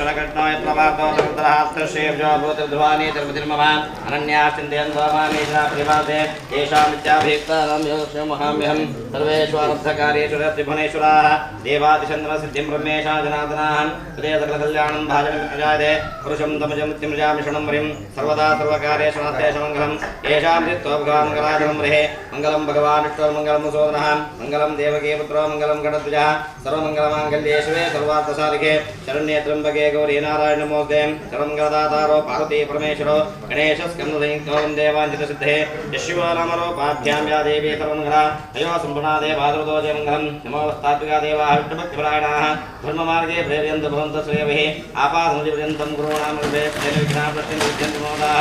शनकट्नोय प्रवातो तंत्रहास्तश्रेयजो भूतध्रुवानि तिरुपतिर्ममान् अनन्याश्चिन्तयन् स्वामानीशा प्रिमाते येषामित्याभियुक्तानां योगक्षेमहाम्यहं सर्वेषु अनर्थकार्येषु त्रिभुवनेश्वराः देवादिचन्द्रसिद्धिं ब्रह्मेशा जनार्दनाः हृदय सकलकल्याणं भाजनमित्युजायते पुरुषं तमजमुत्तिमृजामि शृणुमरिं सर्वदा सर्वकार्येषु नास्तेषमङ्गलं येषां चित्तोपगामङ्गलाजलं मृहे मङ्गलं भगवान् विष्णुर्मङ्गलं सोदरः मङ्गलं देवकी पुत्रो मङ्गलं गणध्वजः सर्वमङ्गलमाङ्गल्ये शिवे सर्वार्थसाधिके शरण्ये त्र्यम्बके गौरी नारायण नमोऽस्ते सर्वमङ्गलदातारो पार्वती परमेश्वरो गणेशस्कन्दसंयुक्तो वन्दे वाञ्छितसिद्धे यशिवो नामरूपाभ्यां या देवी सर्वमङ्गला अयो सम्पूर्णा देवादृतो जयमङ्गलं नमोस्तात्विका देवाः विष्णुभक्तिपरायणाः धर्ममार्गे प्रेरयन्तु भवन्तः श्रेयभिः आपादमुदिपर्यन्तं गुरूणां कृते विघ्नाः प्रत्यन्तमोदाः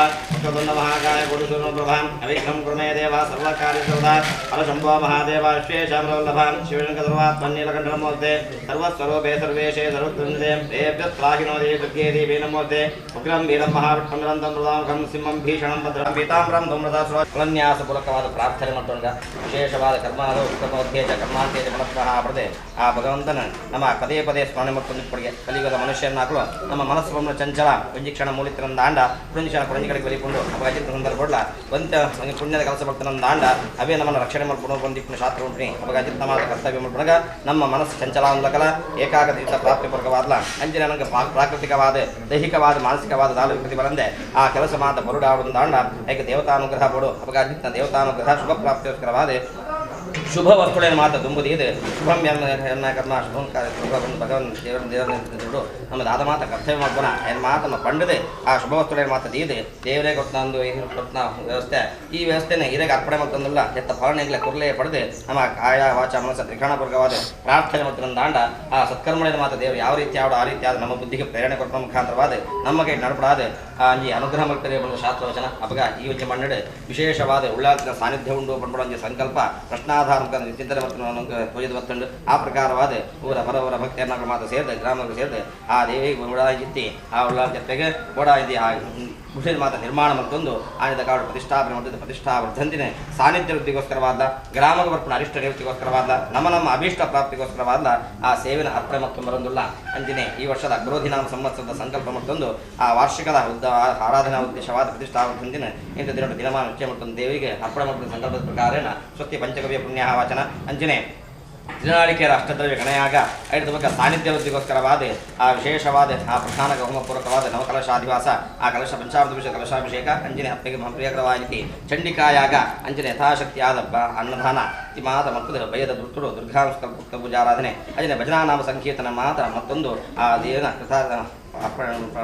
महाकाय गुरुसूर्णप्रभां अविघ्नं कुर्मे देवा सर्वकार्यसर्वदा हरशम्भो महादेव विश्वेशामरवल्लभां शिवशङ्करवात्मन्नीलकण्ठनमोऽस्ते सर्वस्वरूपे सर्वेशे सर्वत्रन्दे तेभ्यस्त्राहिनो देवी दुर्गे देवी नमोऽस्ते उग्रं वीरं महाविष्णुं निरन्तं मृदामुखं सिंहं भीषणं भद्रं पीताम्बरं धूम्रदासुरन्यासपूर्वकवाद ಪ್ರಾರ್ಥನೆ ಮಾಡ್ತೊಂಡ ವಿಶೇಷವಾದ ಕರ್ಮಾದ ಉತ್ತಮೋದ್ದೇಶ ಕರ್ಮಾಂತೇಜ ಮನಸ್ಸಹ ಪಡೆದೆ ಆ ಭಗವಂತನ ನಮ್ಮ ಪದೇ ಪದೇ ಸ್ಮರಣೆ ಮಾಡ್ಕೊಂಡು ಕೊಡುಗೆ ಕಲಿಯುಗದ ಮನುಷ್ಯನಾಗಲು ನಮ್ಮ ಮನಸ್ಸು ಚಂಚಲ ವಿಂಜಿಕ್ಷಣ ಮೂಲಿತರಂದ ಆಂಡ ಪುಣ್ಯಕ್ಷಣ ಪುಣ್ಯಗಳಿಗೆ ಬಲಿಕೊಂಡು ಅಪಘಾತಿತ ಸಂದರ್ಭ ಬಂತ ಪುಣ್ಯದ ಕೆಲಸ ಬರ್ತಾನಂದ ಆಂಡ ಅವೇ ನಮ್ಮನ್ನು ರಕ್ಷಣೆ ಮಾಡ್ಕೊಂಡು ಬಂದಿಪ್ಪ ಶಾಸ್ತ್ರ ಉಂಟು ಅಪಘಾತಿತವಾದ ಕರ್ತವ್ಯ ಮಾಡ್ಕೊಂಡಾಗ ನಮ್ಮ ಮನಸ್ಸು ಚಂಚಲ ಅಂದಕಲ ಏಕಾಗ್ರತೆಯಿಂದ ಪ್ರಾಪ್ತಿಪೂರ್ವಕವಾದಲ ಅಂಜಿನ ನನಗೆ ಪ್ರಾಕೃತಿಕವಾದ ದೈಹಿಕವಾದ ಮಾನಸಿಕವಾದ ನಾಲ್ಕು ಕೃತಿ ಬರಂದೆ ಆ ಕೆಲಸ ಮಾತ ಬರುಡಾಡುಂದಾಂಡ ಏಕೆ ದೇವತಾನುಗ್ರಹ ಬೋಡು ಅಪಘಾತಿತ ದೇವತಾನುಗ್ರಹ ಶುಭ ಪ್ರಾಪ್ತಿಗೋಸ್ಕರವಾದ ಶುಭ ವಸ್ತುಗಳನ್ನು ಮಾತ್ರ ತುಂಬುವುದು ಶುಭಂ ಕರ್ಮ ಶುಭಂ ಭಗವನ್ ದೇವರ ನಮ್ಮದು ಆದ ಮಾತ ಕರ್ತವ್ಯ ಮಾಡ್ಬೋಣ ಏನು ಮಾತನ್ನು ಪಂಡದೆ ಆ ಶುಭ ವಸ್ತುಗಳನ್ನು ಮಾತ್ರ ದೀದೆ ದೇವರೇ ಕೊಟ್ಟಂದು ಕೊಟ್ಟನ ವ್ಯವಸ್ಥೆ ಈ ವ್ಯವಸ್ಥೆನ ಹಿರೇಗೆ ಅರ್ಪಣೆ ಮಾಡ್ತಂದಿಲ್ಲ ಎತ್ತ ಫಲನೆಗಳ ಕುರ್ಲೆ ಪಡೆದು ನಮ್ಮ ಕಾಯ ವಾಚ ಮನಸ್ಸ ತ್ರಿಕಾಣಪೂರ್ವಕವಾದ ಪ್ರಾರ್ಥನೆ ಮಾಡ್ತಾನೆ ದಾಂಡ ಆ ಸತ್ಕರ್ಮಗಳ ಮಾತ್ರ ದೇವರು ಯಾವ ರೀತಿ ಆ ರೀತಿ ಆದ ನಮ್ಮ ಬುದ್ಧಿಗೆ ಪ್ರೇರಣೆ ಕೊಟ್ಟ ಮುಖಾಂತರವಾದ ನಮಗೆ ನಡಪಡಾದ ಅಂಜಿ ಅನುಗ್ರಹ ಮಾಡ್ತಾರೆ ಬಂದ ಶಾಸ್ತ್ರವಚನ ಅಪಗ ಈ ವಂಚೆ ಮಣ್ಣಡೆ ವಿಶೇಷವಾದ ಉಳ್ಳಾತಿನ ಸಾನ್ನಿಧ್ಯ ಉಂಡು ಪಂಪಡಂಜಿ ಸಂಕಲ್ಪ ಪ್ರಶ್ನಾಧಾರ ಚಿಂತನೆ ಮಾಡ್ತಾನೆ ಪೂಜೆ ಬರ್ತಂಡು ಆ ಪ್ರಕಾರವಾದ ಊರ ಬರವರ ಭಕ್ತಿಯನ್ನ ಮಾತ್ರ ಸೇರಿದೆ ಗ್ರಾಮಕ್ಕೆ ಸೇರಿದೆ ಆ ದೇವಿಗೆ ಉಳ್ಳಾಜಿತ್ತಿ ಆ ಉಳ್ಳಾರ ಜೊತೆಗೆ ಕೂಡ ಇದೆ ಆ ಕುಶಲ ಮಾತ ನಿರ್ಮಾಣ ಮತ್ತೊಂದು ಆನೆದ ಕಾಡು ಪ್ರತಿಷ್ಠಾಪನೆ ಮಾಡಿದ ಪ್ರತಿಷ್ಠಾವರ್ಧಂತಿನ ಸಾನ್ನಿಧ್ಯ ವೃದ್ಧಿಗೋಸ್ಕರವಾದ ಗ್ರಾಮದ ಬರ್ಪಣ ಅರಿಷ್ಟ ನಿವೃತ್ತಿಗೋಸ್ಕರವಾದ ನಮ್ಮ ಅಭೀಷ್ಟ ಪ್ರಾಪ್ತಿಗೋಸ್ಕರವಾದ ಆ ಸೇವೆನ ಅರ್ಪಣೆ ಮತ್ತು ಬರಂದಿಲ್ಲ ಅಂತಿನೇ ಈ ವರ್ಷದ ಅಗ್ರೋಧಿನಾಮ ಸಂವತ್ಸರದ ಸಂಕಲ್ಪ ಮತ್ತೊಂದು ಆ ವಾರ್ಷಿಕದ ಆರಾಧನಾ ಉದ್ದೇಶವಾದ ಪ್ರತಿಷ್ಠಾವರ್ಧಂತಿನ ಇಂಥ ದಿನಮಾನ ನಿಶ್ಚಯ ಮತ್ತೊಂದು ದೇವಿಗೆ ಅರ್ಪಣೆ ಮಾಡಿದ ಸಂಕಲ್ಪದ ಪ್ರಕಾರೇಣ ಸ್ವಸ್ತಿ ಪಂಚಕವ್ಯ ಪುಣ್ಯ ವಾಚನ ಅಂಜನೆ ದಿನಾಳಿಕೆಯರ ಅಷ್ಟದ್ರವ್ಯ ಗಣಯಾಗ ಐದು ಬಗ್ಗೆ ಸಾನ್ನಿಧ್ಯ ವೃದ್ಧಿಗೋಸ್ಕರವಾದ ಆ ವಿಶೇಷವಾದ ಆ ಪ್ರಧಾನ ಹೋಮಪೂರ್ವಕವಾದ ನವಕಲಶಾಧಿವಾಸ ಆ ಕಲಶ ಪಂಚಾಮೃತ ಕಲಶಾಭಿಷೇಕ ಅಂಜನೆ ಹತ್ತಿಗೆ ಪ್ರಿಯಕರವಾಗಿ ಚಂಡಿಕಾಯಾಗ ಅಂಜನೆ ಯಥಾಶಕ್ತಿಯಾದ ಅನ್ನದಾನ ಇತಿ ಮಾತ ಮತ್ತು ಭಯದ ದುರ್ತುಡು ದುರ್ಗಾಂಸ್ಕಲ್ಪುಕ್ತ ಪೂಜಾರಾಧನೆ ಅಂಜನೆ ಭಜನಾನಾಮ ಸಂಕೀರ್ತನ ಮಾತ ಮತ್ತೊಂದು ಆ ದೇವನ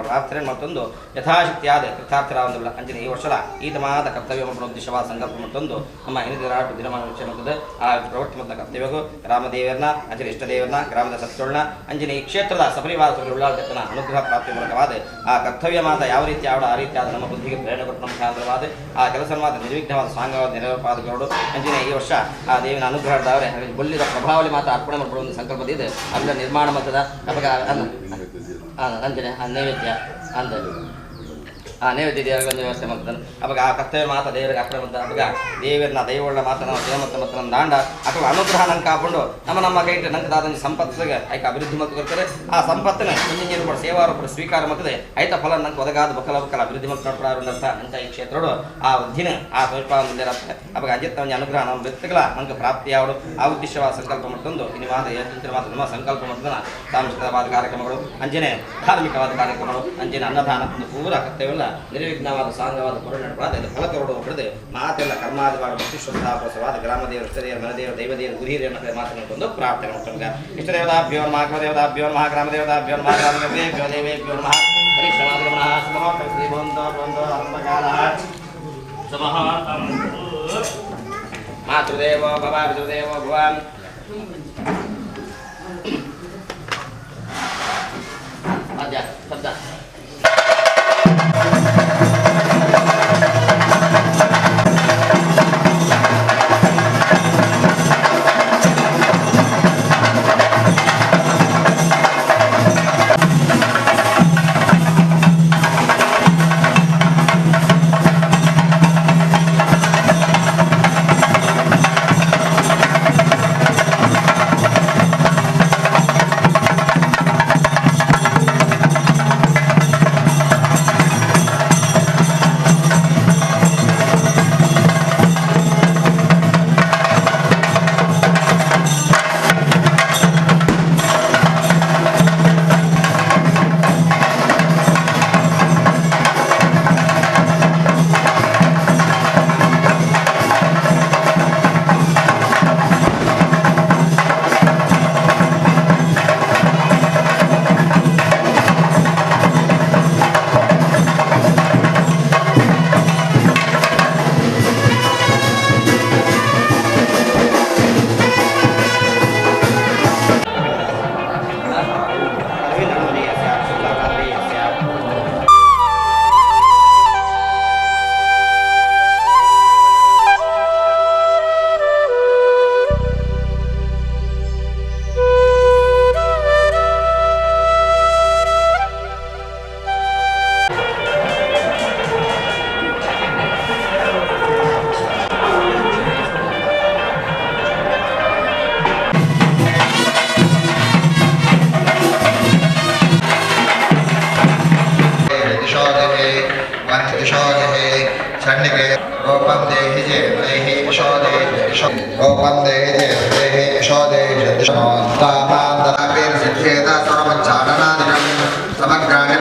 ಪ್ರಾರ್ಥನೆ ಮತ್ತೊಂದು ಯಥಾಶಕ್ತಿಯಾದ ಕೃತಾರ್ಥರಾವಂದಿಲ್ಲ ಅಂಜನೆ ಈ ವರ್ಷದ ಈತ ಮಾತ ಕರ್ತವ್ಯ ಉದ್ದೇಶವಾದ ಸಂಕಲ್ಪ ಮತ್ತೊಂದು ನಮ್ಮ ಹಿಂದಿನ ದಿನಮಾನ ವಿಷಯ ಮತ್ತದ ಆ ಪ್ರವೃತ್ತಿ ಮತ್ತು ಕರ್ತವ್ಯಗೂ ರಾಮದೇವರನ್ನ ಅಂಜನೆ ಇಷ್ಟದೇವರನ್ನ ಗ್ರಾಮದ ಸತ್ಯಗಳನ್ನ ಅಂಜನೆ ಈ ಕ್ಷೇತ್ರದ ಸಪರಿವಾರ ಉಳ್ಳಾಳತನ ಅನುಗ್ರಹ ಪ್ರಾಪ್ತಿ ಮೂಲಕವಾದ ಆ ಕರ್ತವ್ಯ ಮಾತ ಯಾವ ರೀತಿ ಆ ರೀತಿಯಾದ ನಮ್ಮ ಬುದ್ಧಿಗೆ ಪ್ರೇರಣೆ ಕೊಟ್ಟ ಮುಖಾಂತರವಾದ ಆ ಕೆಲಸ ಮಾತ್ರ ನಿರ್ವಿಘ್ನವಾದ ಸಾಂಗವಾದ ನೆರವೇರ್ಪಾದಗಳು ಅಂಜನೆ ಈ ವರ್ಷ ಆ ದೇವಿನ ಅನುಗ್ರಹದವರೇ ಬುಲ್ಲಿದ ಪ್ರಭಾವಳಿ ಮಾತ್ರ ಅರ್ಪಣೆ ಮಾಡಿಕೊಳ್ಳುವ ಒಂದು ಸಂಕಲ್ಪದಿದೆ ಅದರ ನಿರ್ಮಾಣ ಮತದ ಅಪಗ ಅಂಜನೆ ನೈವೇದ್ಯ ಅಂದ ಆ ನೈವೇದ್ಯ ದೇವರಿಗೆ ಒಂದು ವ್ಯವಸ್ಥೆ ಮಾಡ್ತಾನೆ ಅವಾಗ ಆ ಕರ್ತವ್ಯ ಮಾತ ದೇವರಿಗೆ ಅರ್ಪಣೆ ಮಾಡ್ತಾನೆ ಅವಾಗ ದೇವರನ್ನ ದೈವಳ್ಳ ಮಾತ ನಾವು ದೇವಮತ್ತ ಮತ್ತು ನಮ್ಮ ದಾಂಡ ಅಥವಾ ಅನುಗ್ರಹ ನಂಗೆ ಕಾಕೊಂಡು ನಮ್ಮ ಕೈಗೆ ನಂಗೆ ದಾದಂಜಿ ಸಂಪತ್ತಿಗೆ ಐಕ ಅಭಿವೃದ್ಧಿ ಮತ್ತು ಬರ್ತಾರೆ ಆ ಸಂಪತ್ತಿನ ಮುಂಜಿನ ಕೂಡ ಸೇವಾರೂಪರು ಸ್ವೀಕಾರ ಮಾಡ್ತದೆ ಐತ ಫಲ ನಂಗೆ ಒದಗಾದ ಬಕ್ಕಲ ಅಭಿವೃದ್ಧಿ ಮತ್ತು ನೋಡ್ಕೊಡಾರಂತ ಅಂತ ಈ ಕ್ಷೇತ್ರಗಳು ಆ ದಿನ ಆ ಸ್ವಲ್ಪಂದಿರತ್ತೆ ಅವಾಗ ಅಜಿತ್ ಅವನ ಅನುಗ್ರಹ ನಮ್ಮ ವ್ಯಕ್ತಿಗಳ ನಂಗೆ ಪ್ರಾಪ್ತಿ ಯಾವುದು ಆ ಉದ್ದೇಶವಾದ ಸಂಕಲ್ಪ ಮಾಡ್ಕೊಂಡು ಇನಿವಾದ ಯಂತ್ರ ಮಾತ್ರ ನಮ್ಮ ಸಂಕಲ್ಪ ಮಾಡ್ತಾನೆ ಸಾಂಸ್ಕೃತಿಕವಾದ ಕಾರ್ಯಕ್ರಮಗಳು ಅಂಜನೆ ಧಾರ್ಮಿಕವಾದ ಕಾರ್ಯಕ್ರಮಗಳು ಅಂಜನೆ ಅನ್ನದಾನ ಒಂದು ಪೂರ ಕರ್ತವ್ಯವೆಲ್ಲ ನಿರ್ವಿಘ್ನವಾದ ಸಾಂಗವಾದ ಪುರಾಣ ಇದು ಫಲಕರೋಡು ಹೊಡೆದು ಮಾತೆಲ್ಲ ಕರ್ಮಾದಿವಾದ ಭಕ್ತಿ ಶ್ರದ್ಧಾಪೋಸವಾದ ಗ್ರಾಮದೇವರು ಇಷ್ಟದೇವರು ಮನದೇವರು ದೈವದೇವರು ಗುರಿಹಿರಿಯರ ಮಾತನಾಡಿಕೊಂಡು ಪ್ರಾರ್ಥನೆ ಮಾಡ್ತಾರೆ ಇಷ್ಟದೇವತಾಭ್ಯೋ ನಮಃ ಗ್ರಾಮದೇವತಾಭ್ಯೋ ನಮಃ ಗ್ರಾಮದೇವತಾಭ್ಯೋ ನಮಃ ಗ್ರಾಮದೇವೇಭ್ಯೋ ದೇವೇಭ್ಯೋ ನಮಃ ಹರಿಶ್ರಮಾದಿ ನಮಃ ಸಮಃ ಬಂದೋ ಅರಂಭಕಾಲಃ ಸಮಃ ಮಾತೃದೇವೋ ಭವ ಪಿತೃದೇವೋ ಭವ ಅದ್ಯ ಶಬ್ದ ಚಂಡಿಕೆ ಗೋಪಂ ದೇಹಿ ದೇಹಿ ಯಶೋದೆ ಗೋಪಂ ದೇಹಿ ದೇಹಿ ಯಶೋದೆ ತಾಮಾಂತರಾಪೇರ್ ಸಿದ್ಧೇತ ಸರ್ವಚ್ಚಾರಣಾದಿಕಂ ಸಮಗ್ರಾಣಿ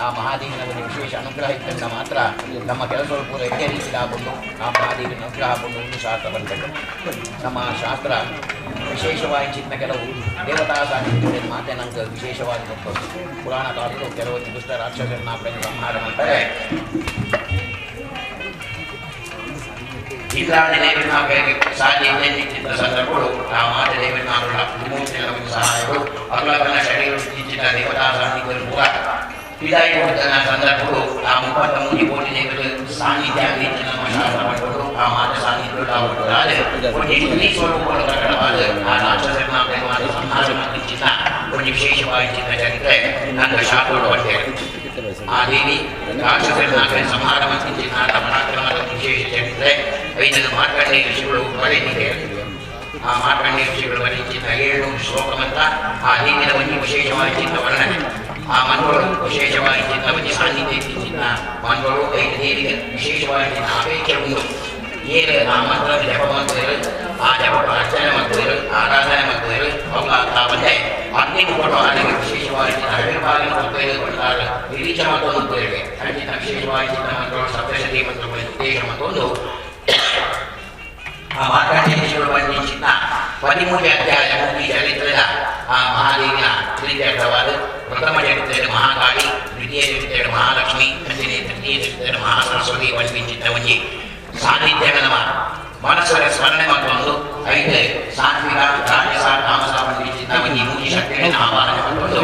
ಆ ಮಹಾದೇವಿನ ಒಂದು ವಿಶೇಷ ಅನುಗ್ರಹ ಇದ್ದಂತ ಮಾತ್ರ ನಮ್ಮ ಕೆಲಸಗಳು ಪೂರ ಇದೇ ರೀತಿಯಲ್ಲಿ ಹಾಕೊಂಡು ಆ ಮಹಾದೇವಿನ ಅನುಗ್ರಹ ಹಾಕೊಂಡು ಒಂದು ಶಾಸ್ತ್ರ ಬಂದದ್ದು. ನಮ್ಮ ಶಾಸ್ತ್ರ ವಿಶೇಷವಾಗಿ ಚಿನ್ನ ಕೆಲವು ದೇವತಾ ಸಾನ್ನಿಧ್ಯ ಮಾತೆ ನಂಗೆ ವಿಶೇಷವಾಗಿ ಗೊತ್ತು. ಪುರಾಣ ಕಾಲದಲ್ಲೂ ಕೆಲವು ದುಷ್ಟ ರಾಕ್ಷಸರನ್ನ ಸಂಹಾರ ಮಾಡ್ತಾರೆ. ಇಂದ್ರಾದಿ ದೇವರ ಸಾನ್ನಿಧ್ಯ ನಿಂತಿದ್ದ ಸಂದರ್ಭಗಳು ಆ ಮಾತೆ ದೇವರ ವಿಮೋಚನೆಯ ಸಹಾಯಗಳು ಅಗ್ಲಗನ ಶರೀರ ನಿಂತಿದ್ದ ದೇವತಾ ಸಾನ್ನಿಧ್ಯರು ಕೂಡ ವಿದಾಯ ಕೊಡ್ತನ ಸಂದರ್ಭಗಳು ಆ 33 ಕೋಟಿ ದೇವರ ಸಾನ್ನಿಧ್ಯ ನಮ್ಮ ಶಾಸ್ತ್ರ ಮಾಡಿಕೊಂಡು ಆ ಮಾತೆ ಸಾನ್ನಿಧ್ಯ ಒಂದು ಸ್ವರೂಪಗಳು ಪ್ರಕಟವಾದ ಆ ರಾಕ್ಷಸರನ್ನ ಸಂಹಾರ ಮಾಡಿದ ಒಂದು ವಿಶೇಷವಾಗಿ ಚಿನ್ನ ಚರಿತ್ರೆ ನನ್ನ ಶಾಸ್ತ್ರಗಳು ಬರ್ತೇವೆ. ಆ ದೇವಿ ರಾಕ್ಷಸರನ್ನ ಸಂಹಾರ ಮಾಡಿದ ಪರಾಕ್ರಮದ ವಿಶೇಷ ಚರಿತ್ರೆ 5 ಮಾರ್ಕಂಡೇಯ ಋಷಿಗಳು ಬರೆದಿದೆ. ಆ ಮಾರ್ಕಂಡೇಯ ಋಷಿಗಳು ಬರೆದಿದ್ದ 700 ಶ್ಲೋಕ ಮಂತ್ರ ಆ ದೇವಿಯ ಒಂದು ವಿಶೇಷವಾಗಿ ಚಿನ್ನ ವರ್ಣನೆ. ಆ ಮಂತ್ರಗಳು ವಿಶೇಷವಾಗಿ ಚಿನ್ನವತಿ ಸಾನ್ನಿಧ್ಯ ಚಿನ್ನ ಮಂತ್ರಗಳು 5 ದೇವಿಗೆ ವಿಶೇಷವಾಗಿ ಚಿನ್ನ ಅಪೇಕ್ಷೆ ಉಂಟು. ಏನು ಆ ಮಂತ್ರ ಜಪ ಮಾಡ್ತಾರೆ, ಆ ಜಪ ಅರ್ಚನೆ ಮಾಡ್ತಾರೆ, ಆರಾಧನೆ ಮಾಡ್ತಾರೆ, ಅವುಗಳ ಬಂದೆ ಅಗ್ನಿ ಕೊಟ್ಟು ಆನೆಗೆ ವಿಶೇಷವಾಗಿ ಚಿನ್ನ ಅವಿರ್ಭಾಗನ ಕೊಡ್ತಾರೆ, ವಿರೀಚ ಮತ್ತೊಂದು ಖಂಡಿತ ವಿಶೇಷವಾಗಿ ಚಿನ್ನ ಮಂತ್ರಗಳು ಸಪ್ತಶತಿ ಮಂತ್ರಗಳ ಉದ್ದೇಶ ಮತ್ತೊಂದು 13ನೇ ಅಧ್ಯಾಯ ಈ ಚರಿತ್ರೆಯ ಆ ಮಹಾದೇವಿಯ ಚರಿತ್ರೆವಾದ ಪ್ರಥಮ ಚರಿತ್ರೆಯ ಮಹಾಕಾಳಿ, ದ್ವಿತೀಯ ಚರಿತ್ರೆಯ ಮಹಾಲಕ್ಷ್ಮಿ, ತೃತೀಯ ಚರಿತ್ರೆಯ ಮಹಾಸರಸ್ವತಿ ಪಂಚಿತ ಒಂಜಿ ಸಾನ್ನಿಧ್ಯಗಳ ಮನಸ್ಸರ ಸ್ಮರಣೆ ಮತ್ತೊಂದು 5 ಸಾತ್ವಿಕ ರಾಜಸ ತಾಮಸ ಪಂಚಿತ ಒಂಜಿ ಮೂಜಿ ಶಕ್ತಿಯನ್ನು ಆವಾಹನೆ ಮತ್ತೊಂದು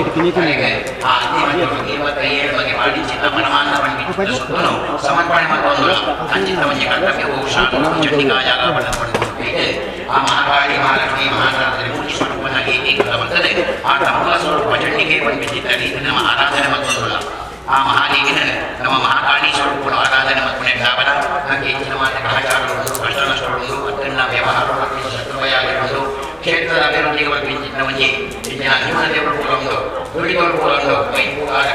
ಆ 27 ಬಗ್ಗೆ ಪಾಡಿಚಿತ್ತ ಮನಮಾನ ಪಂಡಿತ ಸುತ್ತನು ಸಮರ್ಪಣೆ ಮತ್ತೊಂದು ಅಂಚಿತ ಒಂಜಿ ಕರ್ತವ್ಯವು ಶಾಂತ ಚಂಡಿಕಾಯಾಗ ಪಡೆದುಕೊಂಡು ಆ ಮಹಾಕಾಳಿ ಮಹಾಲಕ್ಷ್ಮಿ ಮಹಾಸರಸ್ವತಿ ಮೂಜಿ ಸ್ವರೂಪನಾಗಿ ಏಕೀಕೃತವಾಗುತ್ತದೆ. ಆತ ಮೂಲ ಸ್ವರೂಪ ಚಂಡಿಕೆ ಪಂಡಿತ ರೀತಿ ನಮ್ಮ ಆರಾಧನೆ ಮತ್ತೊಂದು ಆ ಮಹಾದೇವಿನ ನಮ್ಮ ಮಹಾಕಾಳಿ ಸ್ವರೂಪಗಳು ಆರಾಧನೆ ಮತ್ತು ಕಾವಲ ಹಾಗೆ ಹೆಚ್ಚಿನ ಮಾತ ಗ್ರಹಚಾರಗಳು ಕಷ್ಟನಷ್ಟಗಳು ಅದನ್ನ ವ್ಯವಹಾರಗಳು ಶತ್ರುಭಯಾಗಿರುವುದು ಕ್ಷೇತ್ರದ ಅಭಿವೃದ್ಧಿಗೆ ವರ್ತಿಂಚಿನ ಒಂಜಿ ನ್ಯೂನತೆಗಳು ಕೂಡ ಒಂದು ದುಡಿಗಳು ಕೂಡ ಒಂದು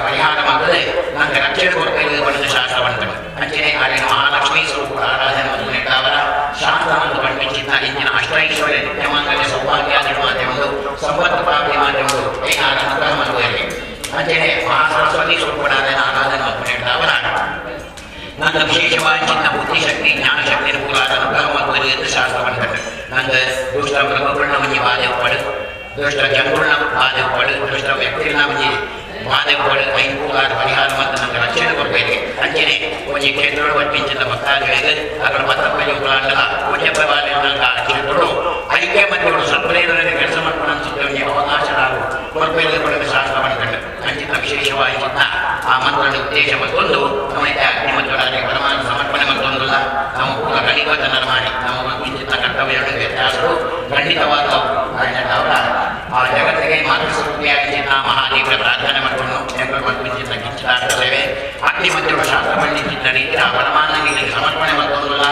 ಪರಿಹಾರ ಮಾಡ್ತದೆ ನನಗೆ ರಕ್ಷಣೆ ಕೊರತೆಯಲ್ಲಿ ಬಂದ ಶಾಸ್ತ್ರವನ್ನು ಅಂಚನೆ ಹಾಗೆ ಮಹಾಲಕ್ಷ್ಮೀ ಸ್ವರೂಪಗಳ ಆರಾಧನೆ ಮತ್ತು ಕಾವಲ ಶಾಸ್ತ್ರ ಮತ್ತು ಪಂಡಿಚಿತ್ತ ಇಂಚಿನ ಅಷ್ಟೈಶ್ವರ್ಯ ನಿತ್ಯಮಾಂಗಲ್ಯ ಸೌಭಾಗ್ಯ ನಿರ್ಮಾತೆ ಒಂದು ಸಂಪತ್ತು ಪ್ರಾಪ್ತಿ ಮಾತೆ ಒಂದು ಏನಾದ ಅನುಗ್ರಹ ಮಾಡುವುದಿಲ್ಲ. ಅಂತೆಯೇ ಮಹಾಸರಸ್ವತಿ ಸ್ವರೂಪನಾದ ಆರಾಧನೆ ಅವರ ನನ್ನ ವಿಶೇಷವಾಗಿ ಚಿನ್ನ ಬುದ್ಧಿಶಕ್ತಿ ಜ್ಞಾನಶಕ್ತಿ ಕೂಡಾದ ಅನುಗ್ರಹ ಮಾಡುವುದು ಎಂದು ಶಾಸ್ತ್ರವನ್ನು ನಂದು ದುಷ್ಟ ಮೃಗಗಳನ್ನ ಮುಂಜಿ ಬಾಧೆ ಪಡು, ದುಷ್ಟ ಜನಗಳನ್ನ ಬಾಧೆ ಪಡು, ದುಷ್ಟ ವ್ಯಕ್ತಿಗಳನ್ನ ಮುಂಜಿ ಬಾಧೆ ಪಡು, ಕೈಕೂಲಾದ ಪರಿಹಾರ ಮತ್ತು ನನಗೆ ರಕ್ಷಣೆ ಕೊಡಬೇಕು. ಅಂಚನೆ ಒಂಜಿ ಕ್ಷೇತ್ರಗಳು ಒಟ್ಟಿಂಚಿನ ಭಕ್ತಾದಿಗಳಿಗೆ ಅದರ ಮತಪ್ರಯೋಗಗಳಲ್ಲ ಕ್ಷೇತ್ರಗಳು ಐಕ್ಯ ಮತ್ತು ಸತ್ಪ್ರೇರಣೆ ಕೆಲಸ ಮಾಡ್ಕೊಂಡು ಅನ್ಸುತ್ತೆ ಅವಕಾಶಗಳು ಕೊಡಬೇಕು ಕೊಡಬೇಕು ಶಾಸ್ತ್ರವನ್ನು ಕಂಡು ಅಂಚಿನ ವಿಶೇಷವಾಗಿ ಚಿನ್ನ ಆ ಮಂತ್ರದ ಉದ್ದೇಶ ಮತ್ತೊಂದು ನಮಗೆ ಅಗ್ನಿ ಮತ್ತು ಪರಮಾಣು ಸಮರ್ಪಣೆ ಮತ್ತೊಂದಲ್ಲ. ನಾವು ಕೂಡ ಕಲಿಗೋತನ ಮಾಡಿ ನಾವು ಇಂಚಿನ ಕರ್ತವ್ಯಗಳು ವ್ಯತ್ಯಾಸಗಳು ಖಂಡಿತವಾದವು. ಅವರ ಆ ಜಗತ್ತಿಗೆ ಮಾತೃಸ್ವರೂಪಿಯಾಗಿ ಚಿನ್ನ ಮಹಾದೇವರ ಪ್ರಾರ್ಥನೆ ಮಾಡಿಕೊಂಡು ಜನಗಳು ಮತ್ತು ಚಿನ್ನ ಕಿಚ್ಚಿದ ಸೇವೆ ಅಗ್ನಿ ಮತ್ತು ಶಾಸ್ತ್ರ ಪಂಡಿತ ರೀತಿಯ ಪರಮಾನಂದಿಗೆ ಸಮರ್ಪಣೆ ಮತ್ತೊಂದಲ್ಲ.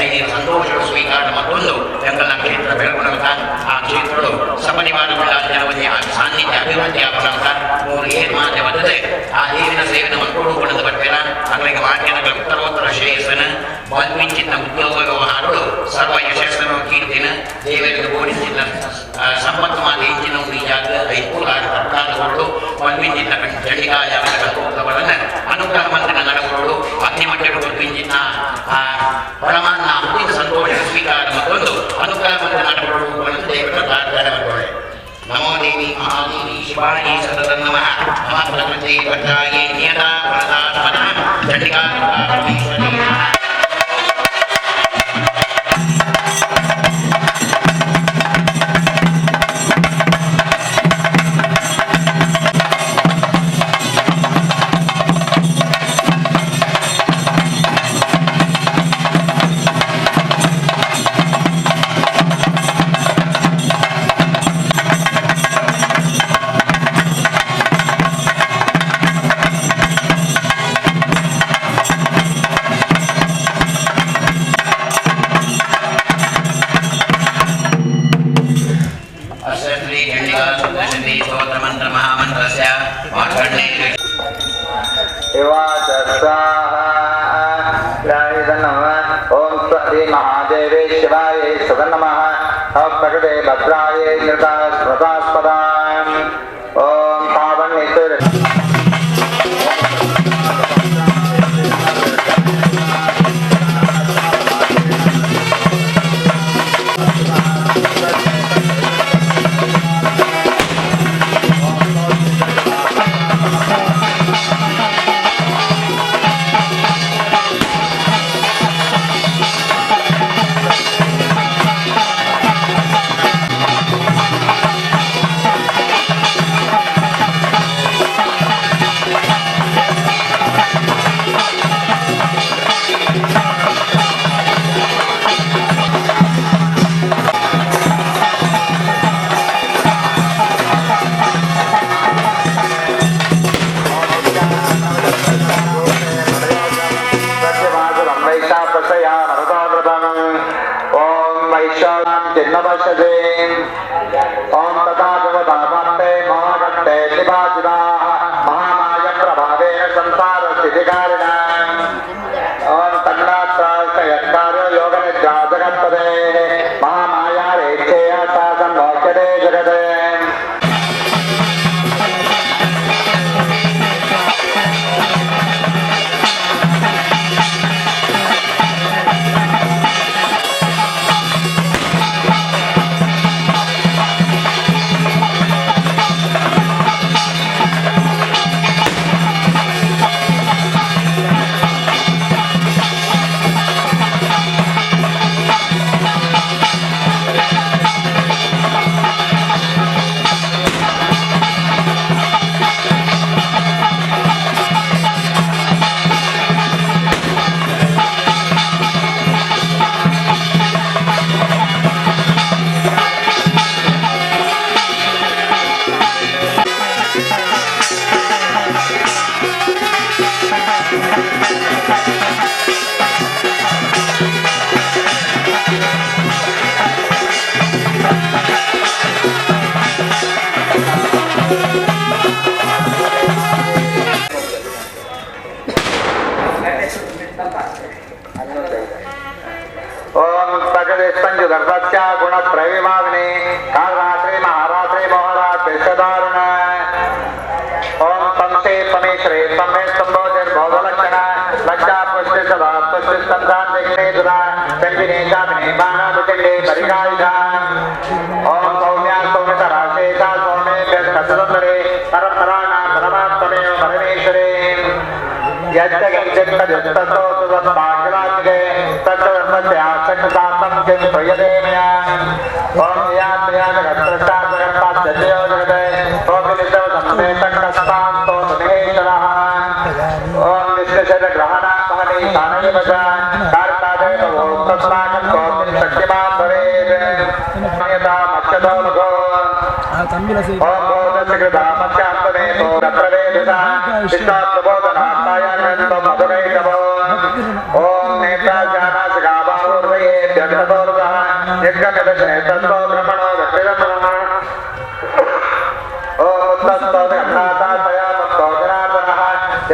ಐದು ಸಂತೋಷಗಳು ಸ್ವೀಕಾರ ಮತ್ತೊಂದು ಜಂಗಲ ಕ್ಷೇತ್ರ ಬೆಳಗುಣಕ ಆ ಕ್ಷೇತ್ರಗಳು ಸಪರಿವಾರಗಳ ಜನವನ್ನೇ ಆ ಸಾನ್ನಿಧ್ಯ ಅಭಿವೃದ್ಧಿ ಆಗುವಂತ ಮೂರು ಏನು ಮಾತೆ ಬರ್ತದೆ ಆ ದೇವಿನ ಸೇವೆನ ಮಕ್ಕಳು ಕೊಡದ ಬಟ್ಟೆನ ಅವರಿಗೆ ವಾಕ್ಯಗಳ ಉತ್ತರೋತ್ತರ ಶ್ರೇಯಸ್ಸನ ಬಲ್ಮಿಂಚಿನ ಉದ್ಯೋಗ ವ್ಯವಹಾರಗಳು ಸರ್ವ ಯಶಸ್ಸನ್ನು ಕೀರ್ತಿನ ದೇವರಿಗೆ ಓಡಿಸಿದ ಸಂಪತ್ತು ಮಾತೆ ಇಂಚಿನ ಜಾಗ ಐಕೂಲಾದ ಬಲ್ಮಿಂಚಿನ ಚಂಡಿಕಾಯಾಗಗಳನ್ನು ಅನುಗ್ರಹ ಮಂತ್ರನ ನಡಗಳು ಅಗ್ನಿಮಠಗಳು ಬಲ್ಮಿಂಚಿನ ಪರಮಾನ್ನ ಅಂತಿಮ ಸಂತೋಷ ಸ್ವೀಕಾರ ಮತ್ತೊಂದು ಅನುಗ್ರಹ ಮಂತ್ರ ನಡಗಳು ದೇವರ ಪ್ರಾರ್ಥನೆ ಮಾಡಿಕೊಳ್ಳಿ. ನಮೋ ದೇವಿ ಮಹಾದೇವಿ ಶಿವಾಯಿ ಸತತ ನಮಃ ನಮಃ ಪ್ರಕೃತಿ ಭದ್ರಾಯೇ ನಿಯತಾ ಪ್ರದಾತ್ಮನ ಚಂಡಿಕಾ ಪರಮೇಶ್ವರಿ महादेवी शिवाय सदन नमः प्रकटे भद्राय निर्दा स्मृतास्पदा ओम पावनेश्वर ओम तथा जगदाते महाकंठे निभाजिता महामाय प्रभावेन संसार स्थितिकारिणा ओम तन्नात्रार्थ योग निद्रा जगत्पदे महामाया रेच्छेया शासन लोक्यते जगते भगवेस्पञ्चुदर्भस्य गुणत्रयविभाविने कालरात्रि महारात्रि मोहरात्रि सदारुण ओम पंसे पमेश्वरे पमे संबोधिर्भोगलक्षण लज्जा पुष्टि सदा पुष्टि संधान देखने दुरा चंडिने जामिने बाणा बुचंडे परिगायिका ओम सौम्या सौम्यतरा शेषा सौम्ये व्यस्तसुंदरे परमपराणा परमात्मने परमेश्वरे यज्ञगिञ्चित्तजुस्ततो सुदत्ताग्राज्ञे तत्तवस्यासक्तातं किं त्वयदेमया ओम यात्र्या जगत्प्रष्टा जगत्पाद्यजयो जगते ओमिलितो संवेतकस्तान्तो महेश्वरः ओम विश्वशतग्रहणा महनी सानविवजा कार्तादेव भोक्तस्माकं कोटिं शक्तिमान् भवेत् यथा मक्षतो लघो ओम बोधसकृता मत्स्यान्तमेतो प्रवेदिता विश्वाप्रबोधनात्ताय नन्दो मधुरैतवो ओम नेत्रा जानासगाबाहुर्वये व्यग्रतोर्वः यज्ञमिदशे तत्तो ब्रह्मणो व्यक्तिरमणः ओम उत्तस्तो ब्रह्माता तया मुक्तो जनार्दनः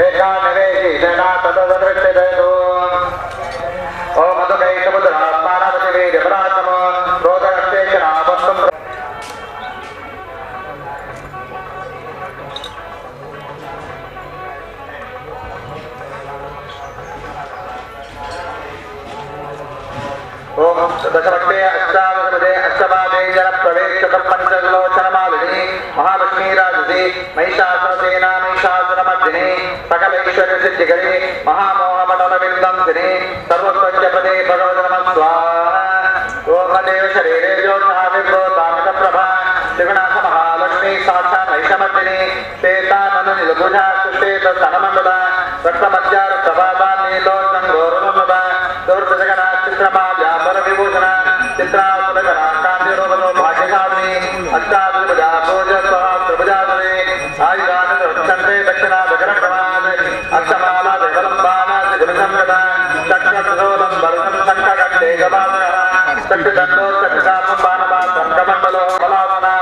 एका निवेशि जना तददृष्टिदेतो ओम मधुकैतमुद्रात्मानवतिवीर्यपराक्रमो रोदरक्षेचनावस्तुं ओम दशभक्ते अष्टादशपदे अष्टपादे जनप्रवेशक पंचलोचनमालिनी महालक्ष्मी राजसी महिषासुरसेना महिषासुरमर्दिनी सकलैश्वर्य सिद्धिकरी महामोहमण्डलविन्दंसिनी सर्वस्वच्छपदे भगवते नमः स्वाहा ओम देव शरीरे ज्योतिषा विभ्रोतामितप्रभा त्रिगुणास महालक्ष्मी साक्षात् महिषमर्दिनी श्वेताननुनिलभुजा सुश्वेतस्तनमण्डला रक्तमध्यारक्तपादा नीलोचङ्गोरुनमदा दुर्दशगणा चित्रमाव्यापरविभूषण चित्रासुरगणा कान्तिरोगनो भाग्यशालिनी अष्टादशभुजा भोजस्वहास्त्रभुजाधरे आयुधानन्दे दक्षिणादकरप्रभात् अक्षमाला देवलम्बानात् गुणसंगता चक्रसोलं वरुणं शङ्खकण्ठे गवासः चक्षुदण्डो चक्षुदासंबाणपात्रं कमण्डलो बलासनां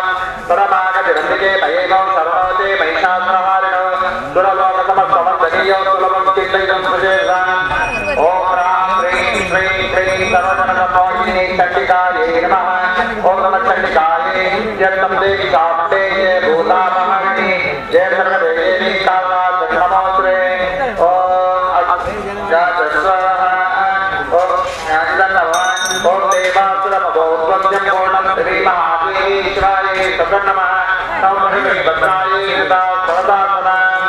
परमागतिरन्दिके मयेमौ शरणोते महिषासुरहारिणो दुरलोकसमस्तवन्दनीयो सुलभं चिन्तयितं सुशेषाम् ॐ श्रीं श्रीं सर्वजनकमोहिनी चण्डिकायै नमः ॐ नमः चण्डिकायै यत्तं देवी साप्ते ये भूतामहरिणी जय सर्वदेवी कालात् नमोऽस्तुते ॐ अजातस्वाहा ॐ ज्ञानदन्नमः ॐ देवासुरमभोद्वन्द्यं पूर्णं श्रीमहादेवीश्वरायै सप्रणमः नवमहिमे भद्रायै हृदा सरदासनाम्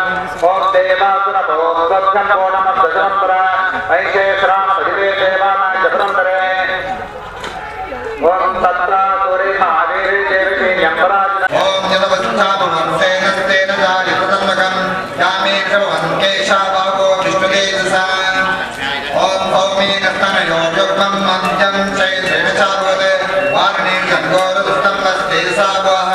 ॐ देवासुरमभोद्वन्द्यं पूर्णं दशरम्बरा ऐशे श्रामदिवे देवानां जपरम्बरे ओम तत्रासुरे महादेवी देवी यम्बराज ओम जनवत्सामहंसेन जायतन्मकं यामे क्रमं केशावागो विष्णुदेवसा ओम सौम्येनस्तनयो युग्मं मध्यं चैत्रविचारोदे वार्णे गङ्गोरदुस्तम्बस्ते सावः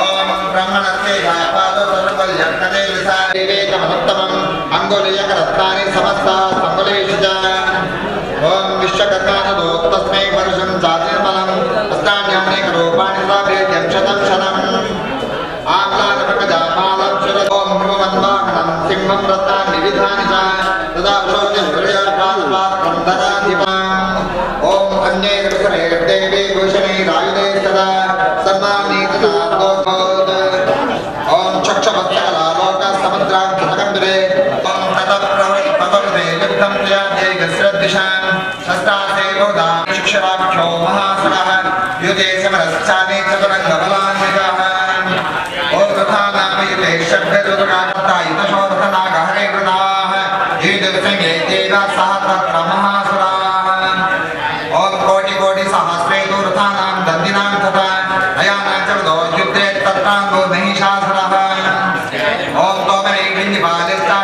ओम ब्रह्मणस्ते धापादो सर्वल्यक्तदेवसा विवेकमनुत्तमम् अंगुलीयकरत्नानि समस्ता संगुलेषु च ओम विश्वकर्मानदो तस्मै वर्षं जातिर्बलम् अस्तान्यानेकरूपाणि साभेद्यं शतं शतम् आम्लानपकजामालं शरद ओम भ्रुवन्वाहनं सिंहं रत्नानि विविधानि च तदा शोचिन्द्रियपादपात्रं ददाधिपाम् ओम अन्यैर्देवी भूषणैरायुधे सदा सर्वाणि तथा गोपोद ओम चक्षुवत्सकलालोकसमुद्रां कृतकम्बिरे ओम ततप्रवृत्ते युद्धं प्रयाते गस्रद्दिशां शस्त्रासे बोधा शिक्षराख्यो महासुरः युधे समरश्चाने चतुरङ्गबलान्वितः ओम तथा नामयुते शब्दरुद्रायुधशोभनागहरे वृताः युधसंगे तेन सह तत्र महासुराः ओम कोटिकोटिसहस्रे दूरथानां दन्दिनां तथा अयानां च वृतो युद्धे तत्राङ्गो महिषासुरः ओम तोमरे विन्दिपालिस्ता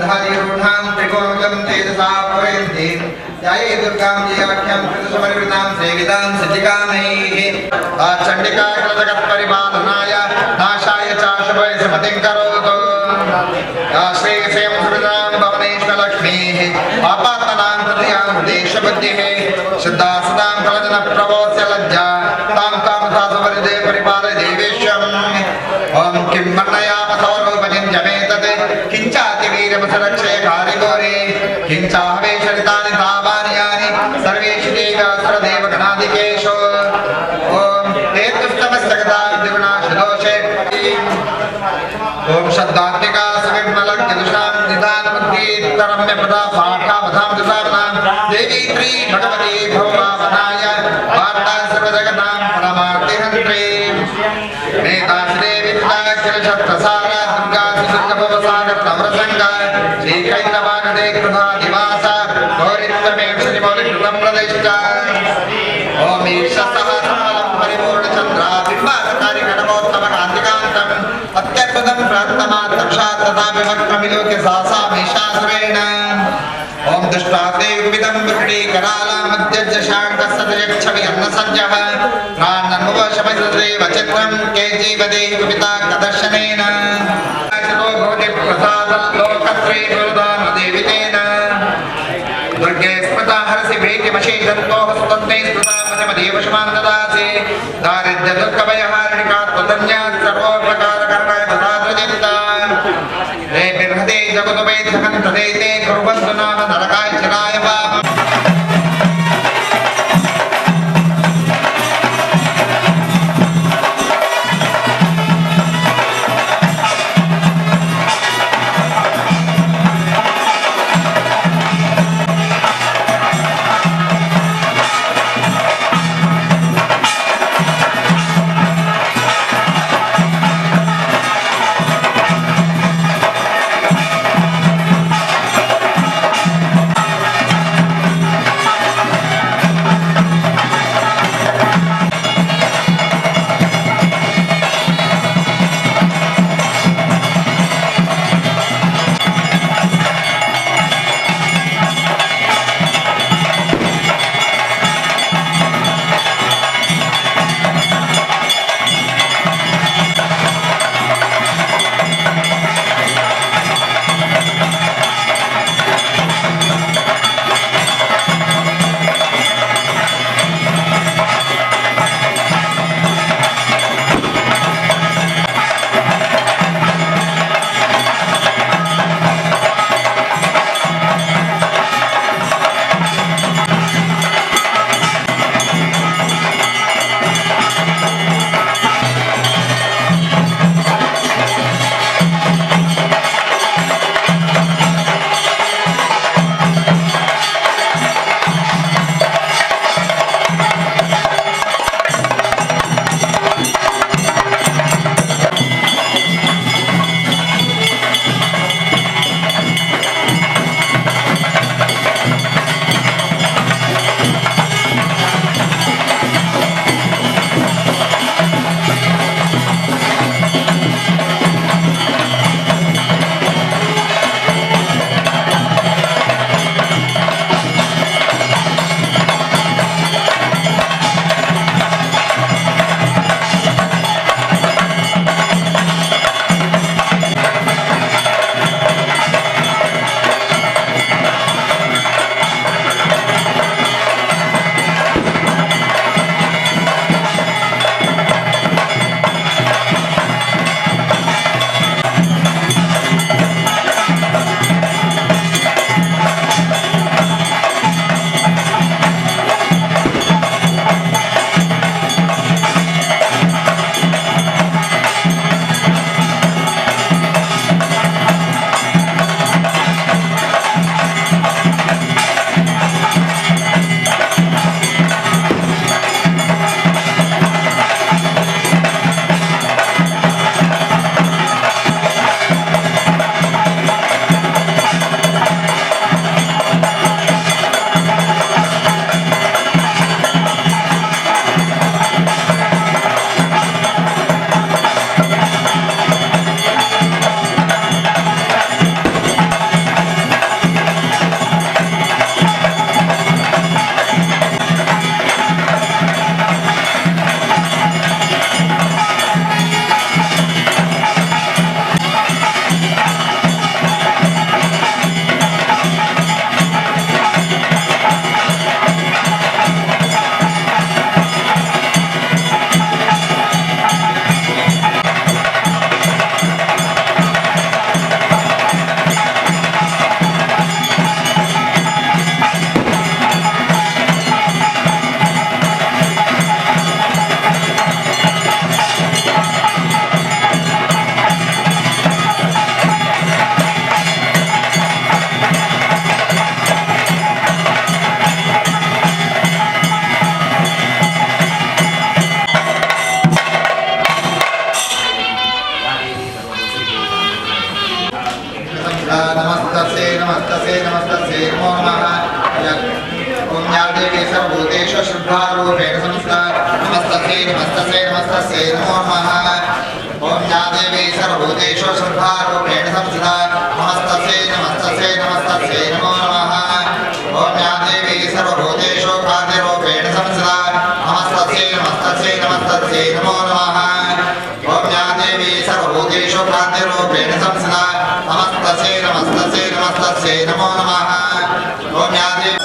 धारीरूढां त्रिकोणं तेजसा प्रयन्ति ध्याये दुर्गां याख्यां कृतसमर्पितां सेवितां सज्जिकामैः चण्डिका जगत्परिपालनाय नाशाय च शुभै समतिं करोतु श्रीश्रीं सुविदां भवनेश्वरलक्ष्मीः आपातनां हृदयां देशबुद्धिः श्रद्धा सदां फलजनप्रभोस्य लज्जा तां कामथा सुवरिदे परिपालय देवेश्वम् ॐ किं वर्णयाम सौरोपजिञ्जमेतत् किञ्चातिवीरमसुरक्षये कारिगोरे किञ्चाहवेशरितानि तावानि सर्वेषु देवासुरदेवगणाधिकेषु ॐ हेतुस्तमस्तगता द्विगुणाशदोषे ॐ शब्दात्मिका सुविमलज्ञदुषां निदानमुद्गीतरम्यपदा पाठावधां दुषावनां देवी श्री भगवती भौमावनाय वार्ता सर्वजगतां परमार्तिहन्त्री नेताश्री विद्याखिलशस्त्रसार दुर्गा सुदुर्गभवसागर नवरसङ्गा श्रीकैतवागदे कृधादिवास गौरित्वमेव श्रीमौलिकृतं प्रदिष्टा ॐ ईशसः समलं परिपूर्णचन्द्रा बिम्बासकारि घटमोत्तमकान्तिकान्तम् अत्यद्भुतं प्राप्तमात् साक्षात् तथा विभक्तमिलोक्य सासामीशासुरेण ॐ दुष्टाते विविधं विक्रीकराला मध्यज्य शाङ्कसदयच्छवि अन्नसज्जः प्राणन्मुवशमसदेव चित्रं के जीवदेहि विपिता कदर्शनेन चतो भवति प्रसादल्लोकत्रे दुर्दानदेवितेन दुर्गे स्मृता हरसि भेटिमशीषन्तोः स्तन्ने स्मृता मजमदेव शमान् ददासि दारिद्र्यदुःखभयहारिणिका त्वदन्या सर्वोपकारकरणाय ददाद्रजिन्ता हे बिर्हदे जगदुपैद्धकन्तदे ते कुर्वन्तु नाम नरकाय चिराय पापम् सर्वभूतेषु श्रद्धारूपेण संस्था नमस्तस्यै नमस्तस्यै नमस्तस्यै नमो नमः ॐ या देवी सर्वभूतेषु श्रद्धारूपेण संस्था नमस्तस्यै नमस्तस्यै नमस्तस्यै नमो नमः ॐ या देवी सर्वभूतेषु खाद्यरूपेण संस्था नमस्तस्यै नमस्तस्यै नमस्तस्यै नमो नमः ॐ या देवी सर्वभूतेषु खाद्यरूपेण संस्था नमस्तस्यै नमस्तस्यै नमस्तस्यै नमो नमः ॐ या देवी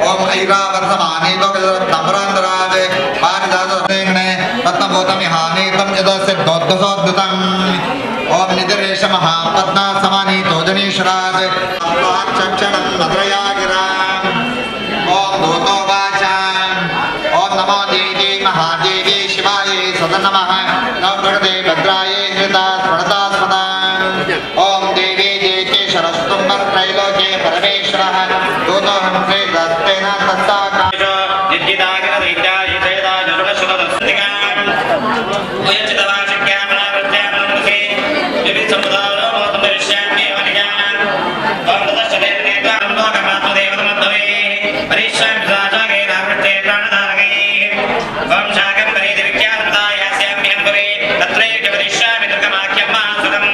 ओम ऐरावर्थमाने तो नम्रांतराज पारिजातरेंगणे रत्नभूतमिहाने तम यदस्य दोद्दसोद्दतम ओम निद्रेश महापद्मा समानी तोजनीश्वराज चक्षणं नद्रयागिरा ओम दूतो वाचा ओम नमो देवी महादेवी शिवाय सदनमः नवप्रगते भद्राये हृदा स्मरता स्मदा ओम देवी देवी शरस्तुम्बर त्रैलोक्ये परमेश्वरः दूतो हंसे दस्तेन तत्साका निद्यदागन दैत्याय चेदाय नरशुभदस्तिकां मुयचितवाचक्यामनावृत्यामनमुखे यदि समुदायो मोतमरिष्यामि अनिज्ञानं ओम तदश्चलेनेतां लोकमात्मदेवतमद्धवे परिश्यामि राजागे नावृत्ते प्राणधारगे ओम शाकं परिदिव्यान्ताय स्याम्यं भवे तत्रैव वदिष्यामि दुर्गमाख्यं मासुरम्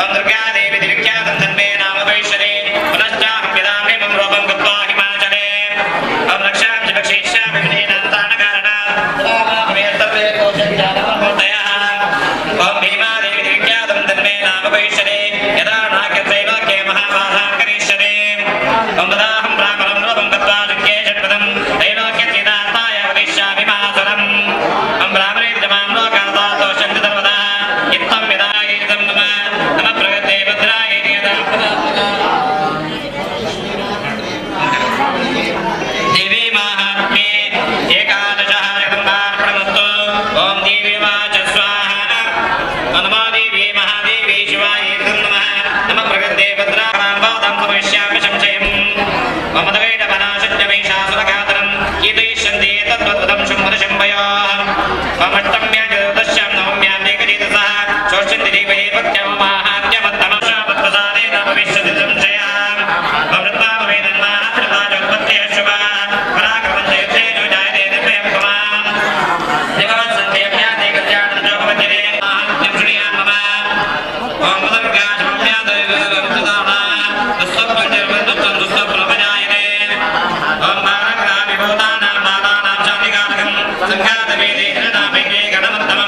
ओम दुर्गादेवी दिव्यातं तन्मे नाम वैश्वरे पुनश्चाहं विदामि मम रूपं गत्वा हिमाचले ओम रक्षामि भक्षिष्यामि विनेनान्तानकारणात् मे सर्वे कोशज्ञानमहोदयः ओम भीमादेवी दिव्यातं तन्मे नाम वैश्वरे यदा नाग्यत्रैलोक्ये महाबाधां करिष्यते ओम तदाहं ब्राह्मणं रूपं गत्वा दुःखे षट्पदं त्रैलोक्यतीतान्ताय वदिष्यामि मासुरम् ओम ब्राह्मणे जमां लोकादातोषन्ति सर्वदा इत्थं विदायितं नमः प्रगते भद्राय नियतं देवी महात्म्ये एकादशः यज्ञार्पणमस्तु ओम देवी वाच स्वाहा नमो देवी महादेवी शिवाय नमः नमः प्रगते भद्राणां पादं समयिष्यामि संशयम् मम दवैडमनाशज्ञमैषासुरघातनं कीदयिष्यन्ति तद्वद्वदं शुम्भदशम्भयोः मम अष्टम्यां चतुर्दश्यां नवम्यां एकचेतसः शोष्यन्ति देवये भक्त्यममाहात्म्यमत्तमं शापत्प्रसादेन भविष्यति संशयः संघात वेदे नामे गणवत्तम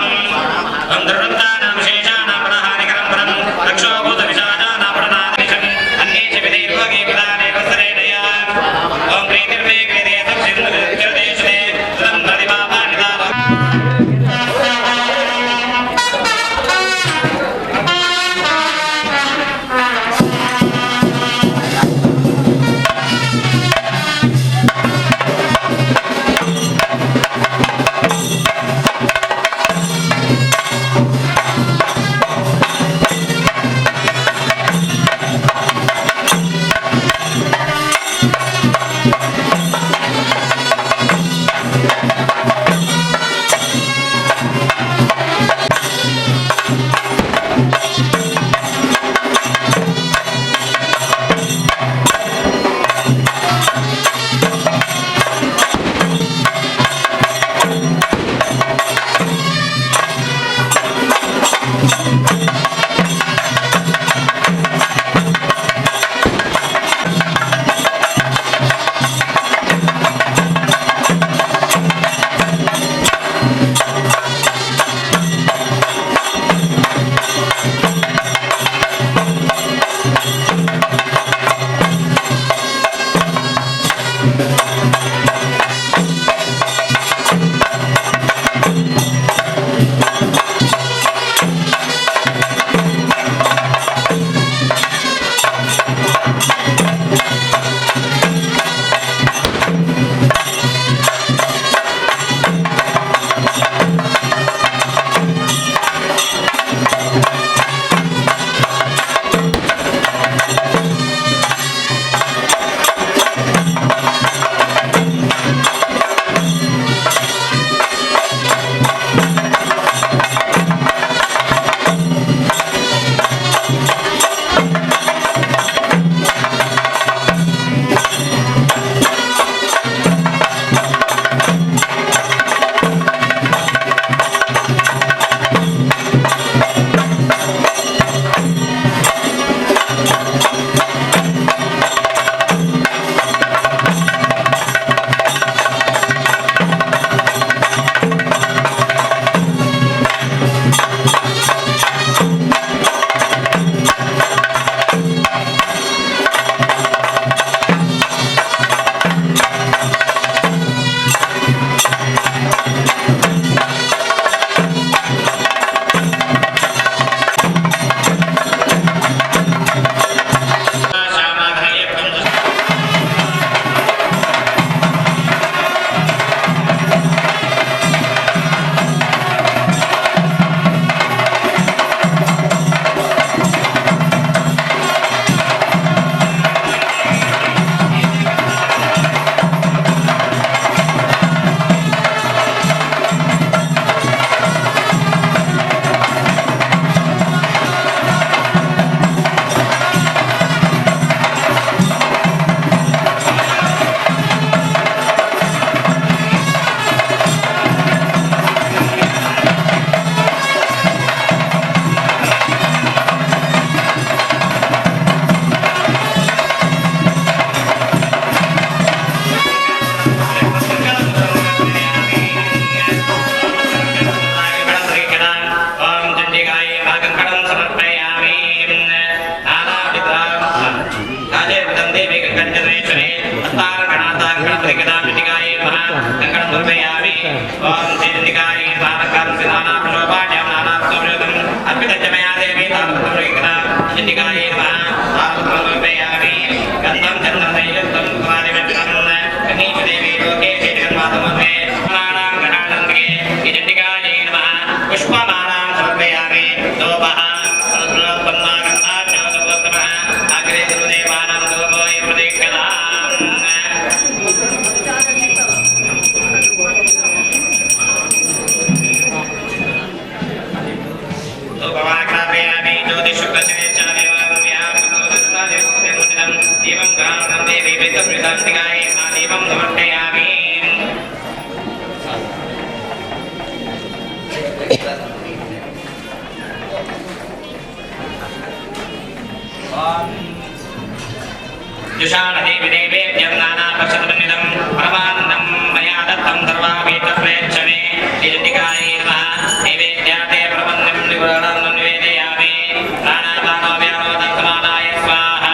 ओम सिद्धिकारि स्वानकं सिनाना प्रशोभाड्यं नानास्तोषदं अर्पितं च मया देवी तामृतमृगना सिद्धिकारि नमः तामृतमृगयामि गन्धं चन्दनैलतं कुमारिमट्टं कनीष देवी लोके शेषगन्वातमहे नानां गणानन्दे सिद्धिकारि नमः पुष्पमालां समर्पयामि दोपः जुषाणदेवी देवेभ्यं नानापक्षतमन्वितं परमानन्दं मया दत्तं सर्वापि तत्प्रेक्षणे निजटिकायै नमः नैवेद्याते प्रबन्धं निगुणानं निवेदयामि प्राणापानोव्यानोदन्तमानाय स्वाहा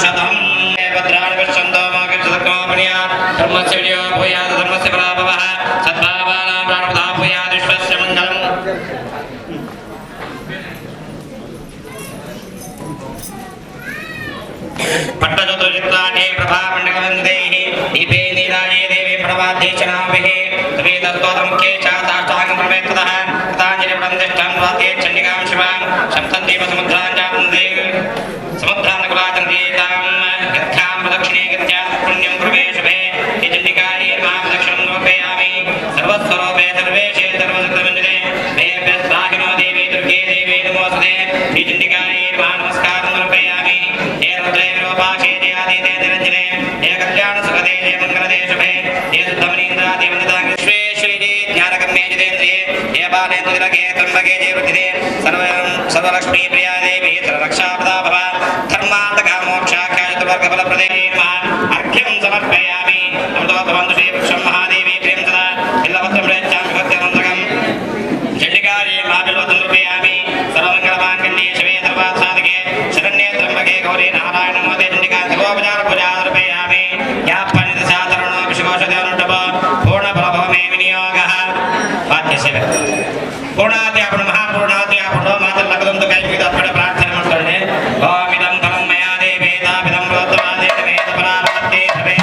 शतम् भद्राणि पश्यन्तो मा कक्षतक्मापणिया धर्मस्य विजयो भूयात् धर्मस्य पराभवः सद्भावानां प्राणप्रदा भूयात् विश्वस्य मङ्गलम् पट्टचतुर्चित्राणि प्रभामण्डलवन्देः दीपे नीलाये देवी प्रणवाध्यक्षणाभिः तवेदस्तोत्रमुख्ये च ताष्टाङ्गप्रमेत्ततः कृताञ्जलिपटं तिष्ठन् वाद्ये चण्डिकां शिवां सप्तद्वीपसमुद्रां चापन्ते समुद्रान्नकुलाचन्द्रीतां गत्यां प्रदक्षिणे गत्या पुण्यं प्रवेशभे ये चण्डिकायै मां प्रदक्षिणं समर्पयामि सर्वस्वरूपे सर्वेशे सर्वशक्तिमञ्जने देव्यस्वाहिनो देवी दुर्गे देवी नमोऽस्तुते ये चण्डिकायै मां नमस्कारं समर्पयामि हे रुद्रे विरूपाक्षे जयादिते निरञ्जने हे कल्याणसुखदे हे मङ्गलदे शुभे हे सुद्धमनीन्द्रादि वन्दिताङ्गे श्वेश्वरी ज्ञानगम्ये जितेन्द्रिये हे बालेन्द्रतिलके त्र्यम्बके जयवृद्धिदे सर्वलक्ष्मी प्रिया देवी सर्वरक्षाप्रदा भव धर्मान्तका मोक्षाख्याचतुर्वर्गफलप्रदे अर्घ्यं समर्पयामि अमृतोपबन्धु श्रीवृक्षं महादेवी प्रियं सदा बिल्लपत्रं प्रेच्छामि भक्त्यमन्त्रकम् चण्डिकायै महाबिल्वतं रूपयामि सर्वमङ्गलमाङ्गल्ये शिवे सर्वार्थसाधिके शरण्ये त्र्यम्बके गौरी नारायण नमोते चण्डिका सर्वोपचारपूजा रूपयामि यापनिदशातरणो विश्वकोशदेवनुष्टभ पूर्णफलभव मे विनियोगः वाद्यस्य पूर्णाति आपण महापूर्णाति आपणो मातर्लगदन्तु कैमुगित अपड प्रार्थने ಮಾಡ್ಕೊಳ್ಳಿ ಓಂ ಇದಂ ಫಲಂ ಮಯಾ ದೇವೇತಾಪಿದಂ ಪ್ರೋತವಾದೇ ವೇದ ಪರಾವತ್ತೇ ಸವೇ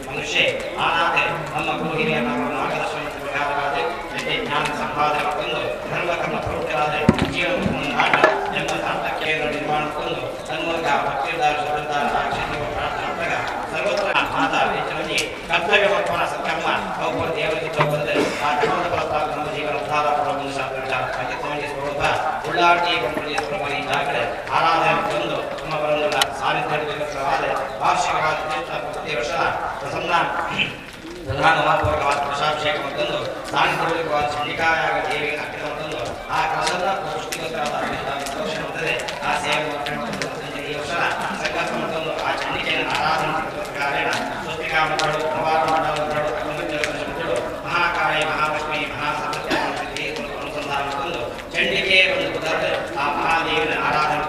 ಮನುಷ್ಯ ಆನಾದೆ ನಮ್ಮ ಗುರು ಹಿರಿಯರನ್ನು ಮಾರ್ಗದರ್ಶನ ಜ್ಞಾನ ಸಂಪಾದನೆ ಕೊಂಡು ಧರ್ಮಕರ್ಮ ಪ್ರವೃತ್ತರಾದ ಜೀವನ ಆಟ ಜನ್ಮ ಸಾರ್ಥಕ್ಯ ನಿರ್ಮಾಣಕ್ಕೊಂದು ತನ್ಮೂಲಕ ಭಕ್ತಿದಾರ ಶ್ರದ್ಧಾರ ಕ್ಷೇತ್ರ ಪ್ರಾರ್ಥನಾ ಸರ್ವತ್ರ ಮಾತಾ ಹೆಚ್ಚಿನ ಕರ್ತವ್ಯ ಮಕ್ಕಳ ಸತ್ಕರ್ಮ ಒಬ್ಬರು ದೇವರಿಗೆ ಬರೆದರೆ ಆ ಧರ್ಮದ ಫಲವಾಗಿ ನಮ್ಮ ಜೀವನ ಉದ್ಧಾರ ಪಡುವ ಒಂದು ಶಾಸ್ತ್ರ ಉಳ್ಳಾಟಿ ಬಂಪಡಿ ಸುಬ್ರಹ್ಮಣ್ಯ ಜಾಗಡೆ ಆರಾಧನೆ ತಂದು ನಮ್ಮ ಬರಲಿಲ್ಲ ಸಾನ್ನಿಧ್ಯವಾದ ವಾರ್ಷಿಕವಾದ ಪ್ರತಿ ವರ್ಷದ ಪ್ರಸನ್ನ ಪ್ರಧಾನ ಮಹಾಪೂರ್ವಕವಾದ ಕಲಶಾಭಿಷೇಕ ತಂದು ಸಾನ್ನಿಧ್ಯವಾದ ಚಂಡಿಕಾಯಾಗ ದೇವಿಗೆ ಅರ್ಪಿತ ತಂದು ಆ ಕಲಶದ ಪುಷ್ಟಿಗೋಸ್ಕರವಾದ ದೋಷವಿರುತ್ತದೆ ಆ ಸೇವೆ ಈ ವರ್ಷದ ಸಂಕಲ್ಪ ತಂದು ಆ ಚಂಡಿಕೆಯನ್ನು ಆರಾಧನೆ ಕಾರಣ ಸ್ವಸ್ತಿಕಾ ಮಕ್ಕಳು ಪ್ರವಾಹ ಮಂಡಲಗಳು ಅಗ್ನಿಮಿತ್ರಗಳು ಮಹಾಕಾಳಿ ಮಹಾಲಕ್ಷ್ಮಿ ಮಹಾಸತ್ಯ ಅನುಸಂಧಾನ ತಂದು ಚಂಡಿಕೆ ಒಂದು ಕುದರ್ದು ಆ ಮಹಾದೇವಿನ ಆರಾಧನೆ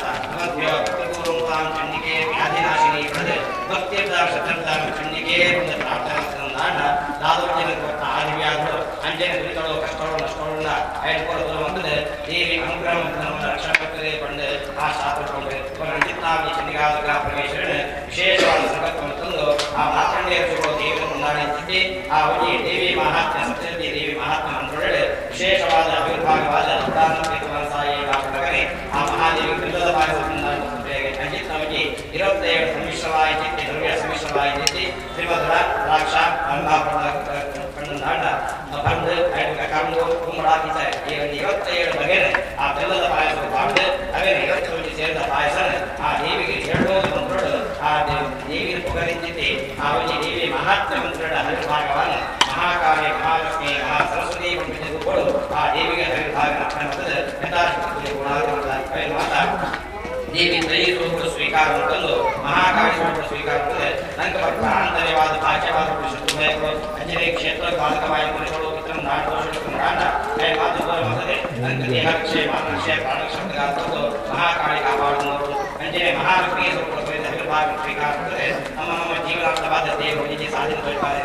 ಪೂರ್ವತಾಂ ಚಂಡಿಕೆ ವ್ಯಾಧಿನಾಶಿನಿ ಪಡೆದು ಭಕ್ತಿಯಿಂದ ಶ್ರದ್ಧಾಂ ಚಂಡಿಕೆ ಒಂದು ಪ್ರಾರ್ಥನೆ ದಾದೋಜ್ಯನ ಆದಿವ್ಯಾಧಗಳು ಅಂಜನ ಕುರಿತಳು ಕಷ್ಟಗಳು ನಷ್ಟಗಳನ್ನ ಐದುಕೊಳ್ಳಲು ಬಂದರೆ ದೇವಿ ಅನುಗ್ರಹ ರಕ್ಷಣೆ ಪಂಡು ಆ ಶಾಸ್ತ್ರಕೊಂಡು ರಂಜಿತಾವಿ ಚಂಡಿಕಾದುರ್ಗಾ ಪರಮೇಶ್ವರನ ವಿಶೇಷವಾದ ಸಂಕಲ್ಪವನ್ನು ತಂದು ಆ ಮಾತಂಡೇಶ್ವರ ದೇವಿಯನ್ನು ಕೊಂಡಾಡಿ ಆ ವಜಿ ದೇವಿ ಮಹಾತ್ಮ ಸತ್ಯವತಿ ದೇವಿ ಮಹಾತ್ಮ ಮಂತ್ರೊಳಗೆ ವಿಶೇಷವಾದ ಅವಿರ್ಭಾಗವಾದ ಸಾಯಿ ಪ್ರಕರಣ ಆ ಮಹಾದೇವಿ ಕೃತದ ಪಾಯಸದಿಂದ ಅಂಜಿತಾವಿಗೆ 27 ಸಮ್ಮಿಶ್ರವಾಯಿತಿ ದ್ರವ್ಯ ಸಮ್ಮಿಶ್ರವಾಯಿತಿ ಶ್ರೀಮಧುರ ದ್ರಾಕ್ಷ ದಾಂಡ ಬಂದು ಕರ್ಮು ಕುಂಬಳಾಕಿತ 27 ಬಗೆಯ ಆ ಬೆಲ್ಲದ ಪಾಯಸ ಬಾಂಡು ಅವೇ 27 ಸೇರಿದ ಪಾಯಸ ಆ ದೇವಿಗೆ ಹೇಳುವುದು ಮಂತ್ರಗಳು ಆ ದೇವಿಯ ಪುಗರಿಂಚಿತಿ ಆ ವಜಿ ದೇವಿ ಮಹಾತ್ಮ ಮಂತ್ರಗಳ ಹರಿಭಾಗವನ್ನು ಮಹಾಕಾಳಿ ಮಹಾಲಕ್ಷ್ಮಿ ಮಹಾ ಸರಸ್ವತಿ ಪಂಡಿತರುಗಳು ಆ ದೇವಿಗೆ ಹರಿಭಾಗ ಮಾಡ್ತದೆ ಯಥಾಶಕ್ತಿ ಗುಣಾತ್ಮಕ ಮಾತಾ ದೇವಿ ತ್ರಯಿ ಸ್ವರೂಪ ಸ್ವೀಕಾರ ತಂದು ಮಹಾಕಾಳಿ ಸ್ವರೂಪ ಸ್ವೀಕಾರ ನಂಗೆ ಆಂತರ್ಯವಾದ ಭಾಗ್ಯವಾದ ಪುರುಷರು ಅಂಜನೇ ಕ್ಷೇತ್ರ ಬಾಲಕವಾಯಿ ಪುರುಷರು ಇತರ ನಾಡೋಷಗಳು ಕಾಂಡ ಮಾತುತ್ತದೆ ನಂಗೆ ದೇಹಕ್ಷಯ ಮಾನಕ್ಷಯ ಪ್ರಾಣಕ್ಷಯ ತಂದು ಮಹಾಕಾಳಿ ಕಾಪಾಡುವುದು ಅಂಜನೇ ಮಹಾಲಕ್ಷ್ಮಿ ಸ್ವರೂಪ ಹರಿಭಾಗ ಸ್ವೀಕಾರ ನಮ್ಮ ಜೀವನಾರ್ಥವಾದ ದೇವರಿಗೆ ಸಾಧಿಸುತ್ತಾರೆ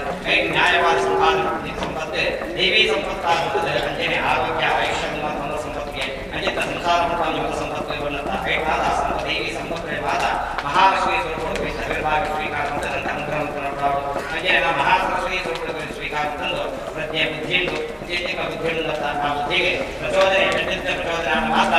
ನ್ಯಾಯವಾದ ಸಂಪತ್ತು ದೇವಿ ಸಂಪತ್ತಾಗುತ್ತದೆ ಅಂಜನೇ ಆರೋಗ್ಯ ಆಯುಷ್ಯ ಸಂಪತ್ತಿಗೆ ಅಂಜಿತ ಸಂಸಾರ ಸಂಪತ್ತು ದೇವಿ ಸಂಪತ್ತವಾದ ಮಹಾಲಕ್ಷ್ಮಿ ಸ್ವರೂಪ ಸ್ವೀಕಾರ ಅನುಗ್ರಹ ಮಹಾಲಕ್ಷ್ಮಿ ಸ್ವರೂಪ ಸ್ವೀಕಾರ ತಂದು ಪ್ರಜ್ಞೆ ಬುದ್ಧಿಯನ್ನು ಬುದ್ಧಿಯನ್ನು ಬುದ್ಧಿಗೆ ಪ್ರಚೋದನೆ ಪ್ರಚೋದನೆ ಮಾತ್ರ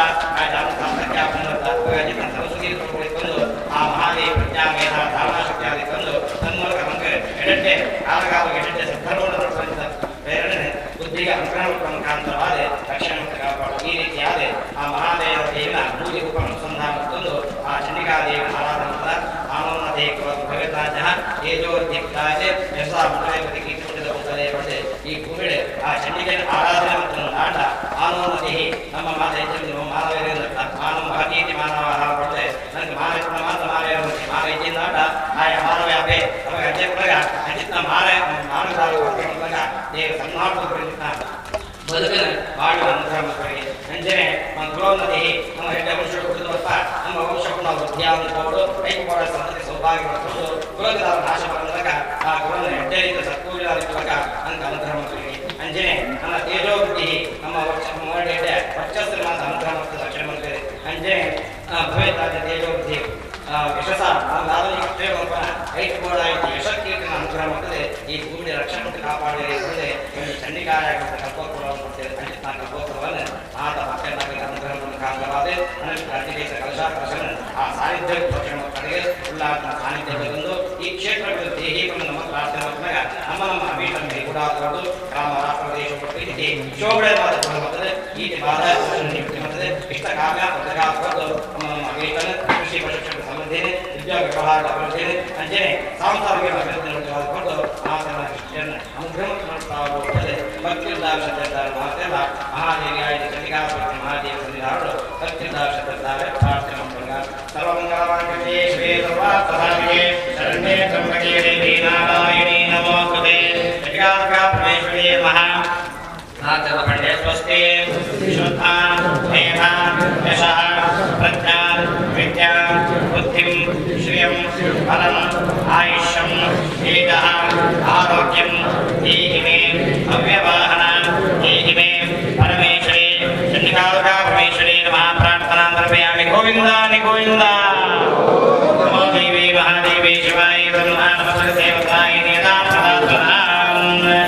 ಸರಸ್ವತಿ ಸ್ವರೂಪ ತಂದು ಆ ಮಹಾದೇವಿ ಪ್ರಜ್ಞಾ ಮೇಧ ಧಾರಣಾಶಕ್ತಿಯಾಗಿ ತಂದು ತನ್ಮೂಲಕ ನಮಗೆ ಎಡಟ್ಟೆ ಕಾಲಗಾಲ ಎಡಟ್ಟೆ ಸದ್ಧರ್ಮದ ಪ್ರೇರಣೆ ಬುದ್ಧಿಗೆ ಅನುಗ್ರಹ ಮುಖಾಂತರವಾದ ರಕ್ಷಣೆ ಕಾಪಾಡು ಈ ರೀತಿಯಾದ ಆ ಮಹಾದೇವರ ದೇವಿನ ಮೂಲ ರೂಪ ಅನುಸಂಧಾನ ತಂದು ಆ ಚಂಡಿಕಾದೇವಿಯ ಆರಾಧನಾ ಮಾನವನ ದೇಹಕ್ಕೆ ಭಗವತಾಜ ತೇಜೋರ್ಧಿಕ್ತಾಜ ಯಶಾ ಮಂಡಲಪತಿ ಕೀರ್ತಿಸಿದ ಉತ್ತರೇ ಪಡೆದೆ ಈ ಭೂಮಿಡೆ ಆ ಚಂಡಿಕೆಯ ಆರಾಧನೆ ಮತ್ತು ನಾಟ ಮಾನವನ ದೇಹಿ ನಮ್ಮ ಮಾನವ ಮಾನವರಿಂದ ಮಾನವ ಅತೀತಿ ಮಾನವ ಪಡೆದೆ ನನಗೆ ಮಾನವ ಮಾತ್ರ ಮಾನವ ನಾಟ ಆಯ ಮಾನವ ಅಭೆ ಅವಾಗ ಅಜ್ಜೆ ಕೊಡಗ ಅಂಚಿತ್ತ ಮಾನವ ದೇವ ಸನ್ಮಾನ ಬದುಕಿನ ಬಾಳುವ ಅನುಗ್ರಹ ಮಕ್ಕಳಿಗೆ ಅಂಜನೆ ಗೃಹನದಿ ನಮ್ಮ ಹೆಡ್ಡೆ ವಂಶ ಕುಡಿದವಪ್ಪ ನಮ್ಮ ವಂಶಕ್ಕೂ ನಾವು ವೃದ್ಧಿಯಾವನ್ನು ತಗೊಂಡು ಕೈಕೋಡ ಸಂತತಿ ಸೌಭಾಗ್ಯವನ್ನು ತಗೊಂಡು ಗೃಹದ ನಾಶ ಮಾಡಿದಾಗ ಆ ಗೃಹದ ಹೆಡ್ಡೆಯಿಂದ ಸತ್ಪೂಜಾರಿಸುವಾಗ ಅಂತ ಅನುಗ್ರಹ ಮಕ್ಕಳಿಗೆ ಅಂಜನೆ ನಮ್ಮ ತೇಜೋವೃದ್ಧಿ ನಮ್ಮ ಹೆಡ್ಡೆ ವರ್ಚಸ್ಸು ಮಾತ್ರ ಅನುಗ್ರಹ ಮಕ್ಕಳು ರಕ್ಷಣೆ ಮಾಡ್ತಾರೆ ಅಂಜನೆ ಭವೇತಾದ ತೇಜೋವೃದ್ಧಿ ಯಶಸ್ಸ ಐದು ಯಶಕ್ಕೀರ್ತಿನ ಅನುಗ್ರಹ ಮಾಡ್ತದೆ ಈ ಭೂಮಿಯ ರಕ್ಷಣೆ ಕಾಪಾಡಿದೆ ಚಂಡಿಕಾಯ ಕಲ್ಪೋತ್ಸವವನ್ನು ಮಾಡ್ತೇವೆ ಕಲ್ಪೋತ್ಸವವನ್ನು ಆತ ಮತ್ತೆ ಅನುಗ್ರಹವನ್ನು ಕಾರಣವಾದ ಅರ್ಜಿಕೇಶ ಕಲಶಾಕರ್ಷಣ ಆ ಸಾನ್ನಿಧ್ಯ ಕಡೆಗೆ ಉಳ್ಳಾಟ ಸಾನ್ನಿಧ್ಯ ಬಂದು ಈ ಕ್ಷೇತ್ರಗಳು ದೇಹಿಗಳನ್ನು ನಮ್ಮ ಪ್ರಾರ್ಥನೆ ಮಾಡಿದಾಗ ನಮ್ಮ ಅಭೀಷಣ ಕೂಡ ಗ್ರಾಮ ರಾಷ್ಟ್ರ ಪ್ರದೇಶ ಪ್ರೀತಿ ಶೋಭೆವಾದ ಬರ್ತದೆ ಈ ಬಾಧ ಮಾಡ್ತದೆ ಇಷ್ಟ ಕಾವ್ಯ ಪತ್ರಕಾರಗಳು ನಮ್ಮ ಅಭೀಷಣ ಕೃಷಿ ಪ್ರಶಿಕ್ಷಣ ಸಮೃದ್ಧಿನೇ ಉದ್ಯೋಗ ವ್ಯವಹಾರ ಅಭಿವೃದ್ಧಿನೇ ಅಂಜನೆ ಸಾಂಸಾರಿಕ ಅಭಿವೃದ್ಧಿ ಕೊಟ್ಟು ಆತನ ಅನುಗ್ರಹ ಮಾಡುತ್ತದೆ ಭಕ್ತಿರ್ದಾರ ಮಾತೆಲ್ಲ ಮಹಾದೇವಿ ಆಯ್ತು ಚಂಡಿಕಾಪತಿ ಮಹಾದೇವಿ ಸನ್ನಿಧಾನಗಳು ಭಕ್ತಿರ್ದಾರ ಪ್ರಾರ್ಥನೆ ಮಾಡುವಾಗ ಸರ್ವಮಂಗಳವಾಂಗಲೇ ಶ್ರೀ ಸರ್ವಾರ್ಥಸಾಧಿಕೆ ಶರಣ್ಯೇ ತ್ರ್ಯಂಬಕೆ ದೇವಿ ನಾರಾಯಣಿ ನಮೋಸ್ತುತೇ ಚಂಡಿಕಾದುರ್ಗಾ ಪರಮೇಶ್ವರಿ ಮಹಾ ನಾಥಪಂಡೇ ಸ್ವಸ್ತಿ ಶ್ರದ್ಧಾ ಮೇಧಾ ಯಶಃ ಪ್ರಜ್ಞಾ ವಿದ್ಯಾ ಬುದ್ಧಿಂ ಶ್ರಿಯಂ ಫಲಂ ಆಯುಷ್ಯಂ ತೇಜಃ ಆರೋಗ್ಯಂ ದೇಹಿ ಮೇ ಅವ್ಯವಾಹನ ದೇಹಿ ಮೇ ಪರಮೇಶ್ವರಿ ಚಂಡಿಕಾದುರ್ಗಾ ಪರಮೇಶ್ವರಿ ನಮಃ ಪ್ರಾರ್ಥನಾ ಸಮರ್ಪಯಾಮಿ ಗೋವಿಂದಾನಿ ಗೋವಿಂದ ನಮೋ ದೇವಿ ಮಹಾದೇವಿ ಶಿವಾಯ ಬ್ರಹ್ಮ ನಮಸ್ತೆ ದೇವತಾಯ ನೇತಾತ್ಮದಾತ್ಮನಾ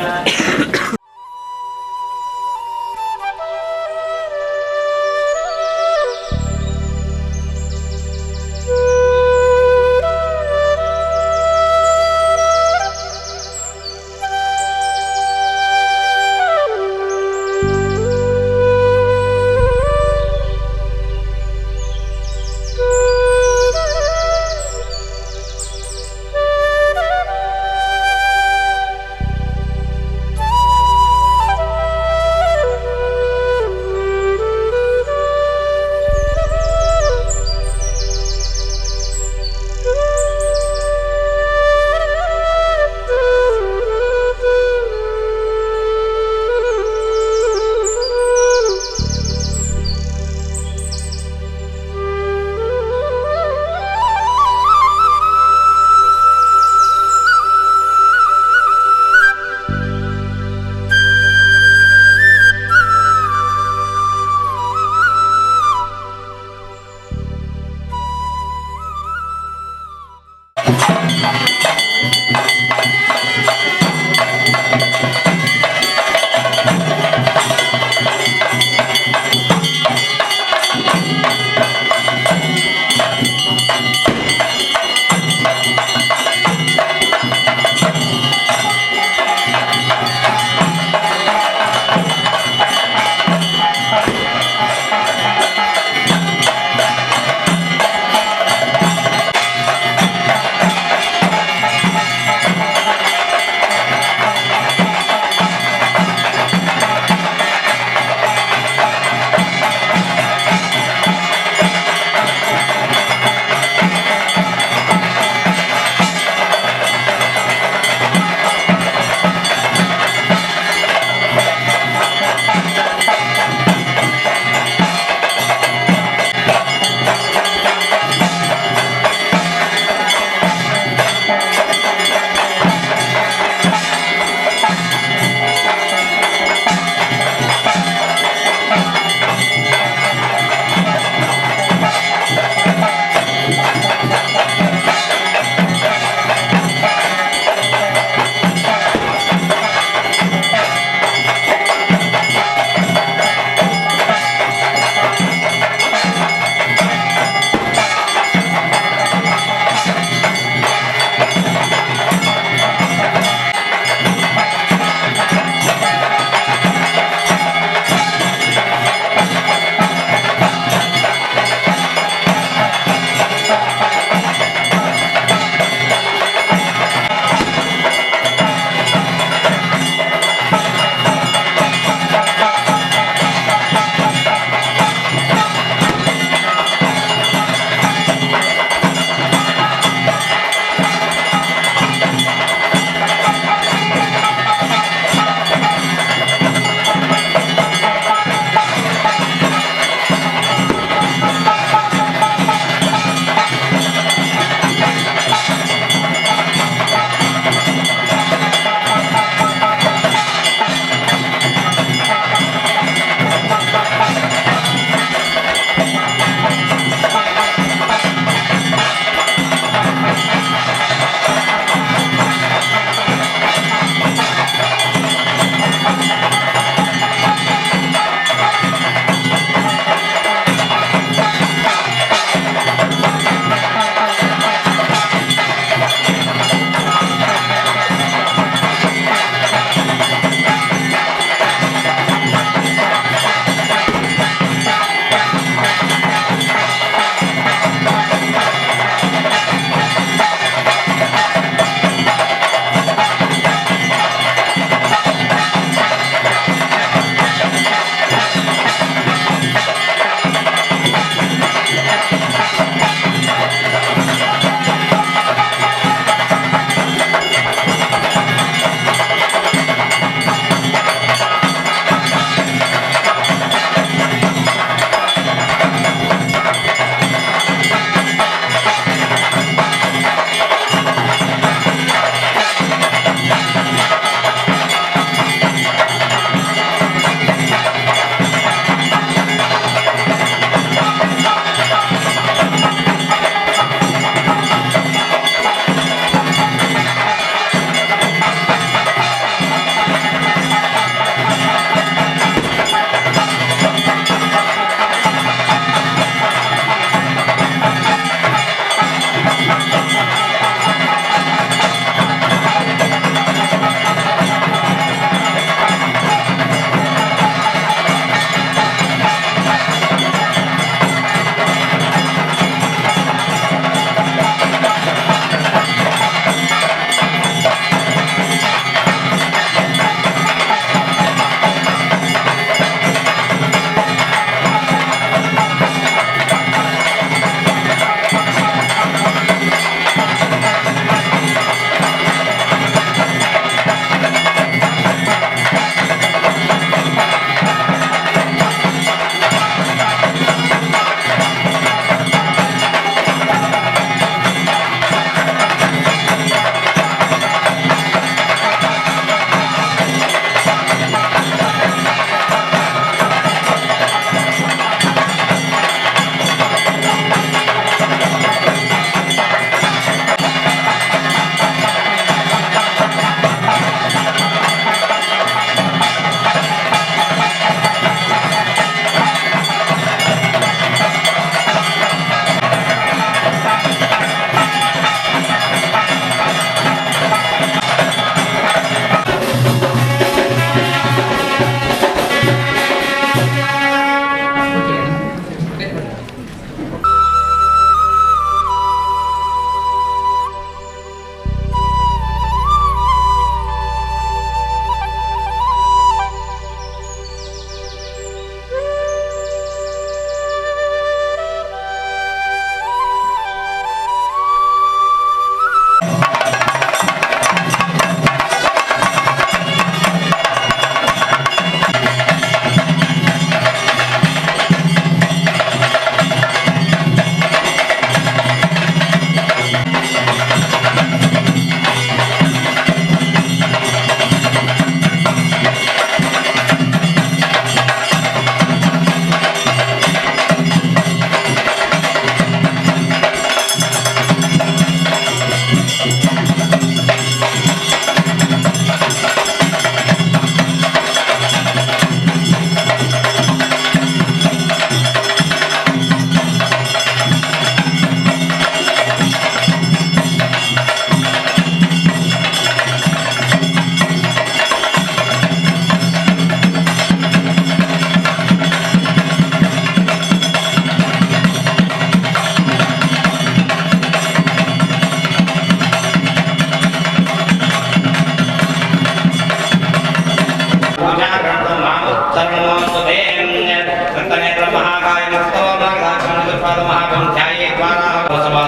ತತ್ತನೇತ್ರ ಮಹಾಕಾಯ ಮುಕ್ತವ ಮಾರ್ಗದಾಕ್ಷಣದುರ್ಪಾದ ಮಹಾಪಂಚಾಯೇ ದ್ವಾರ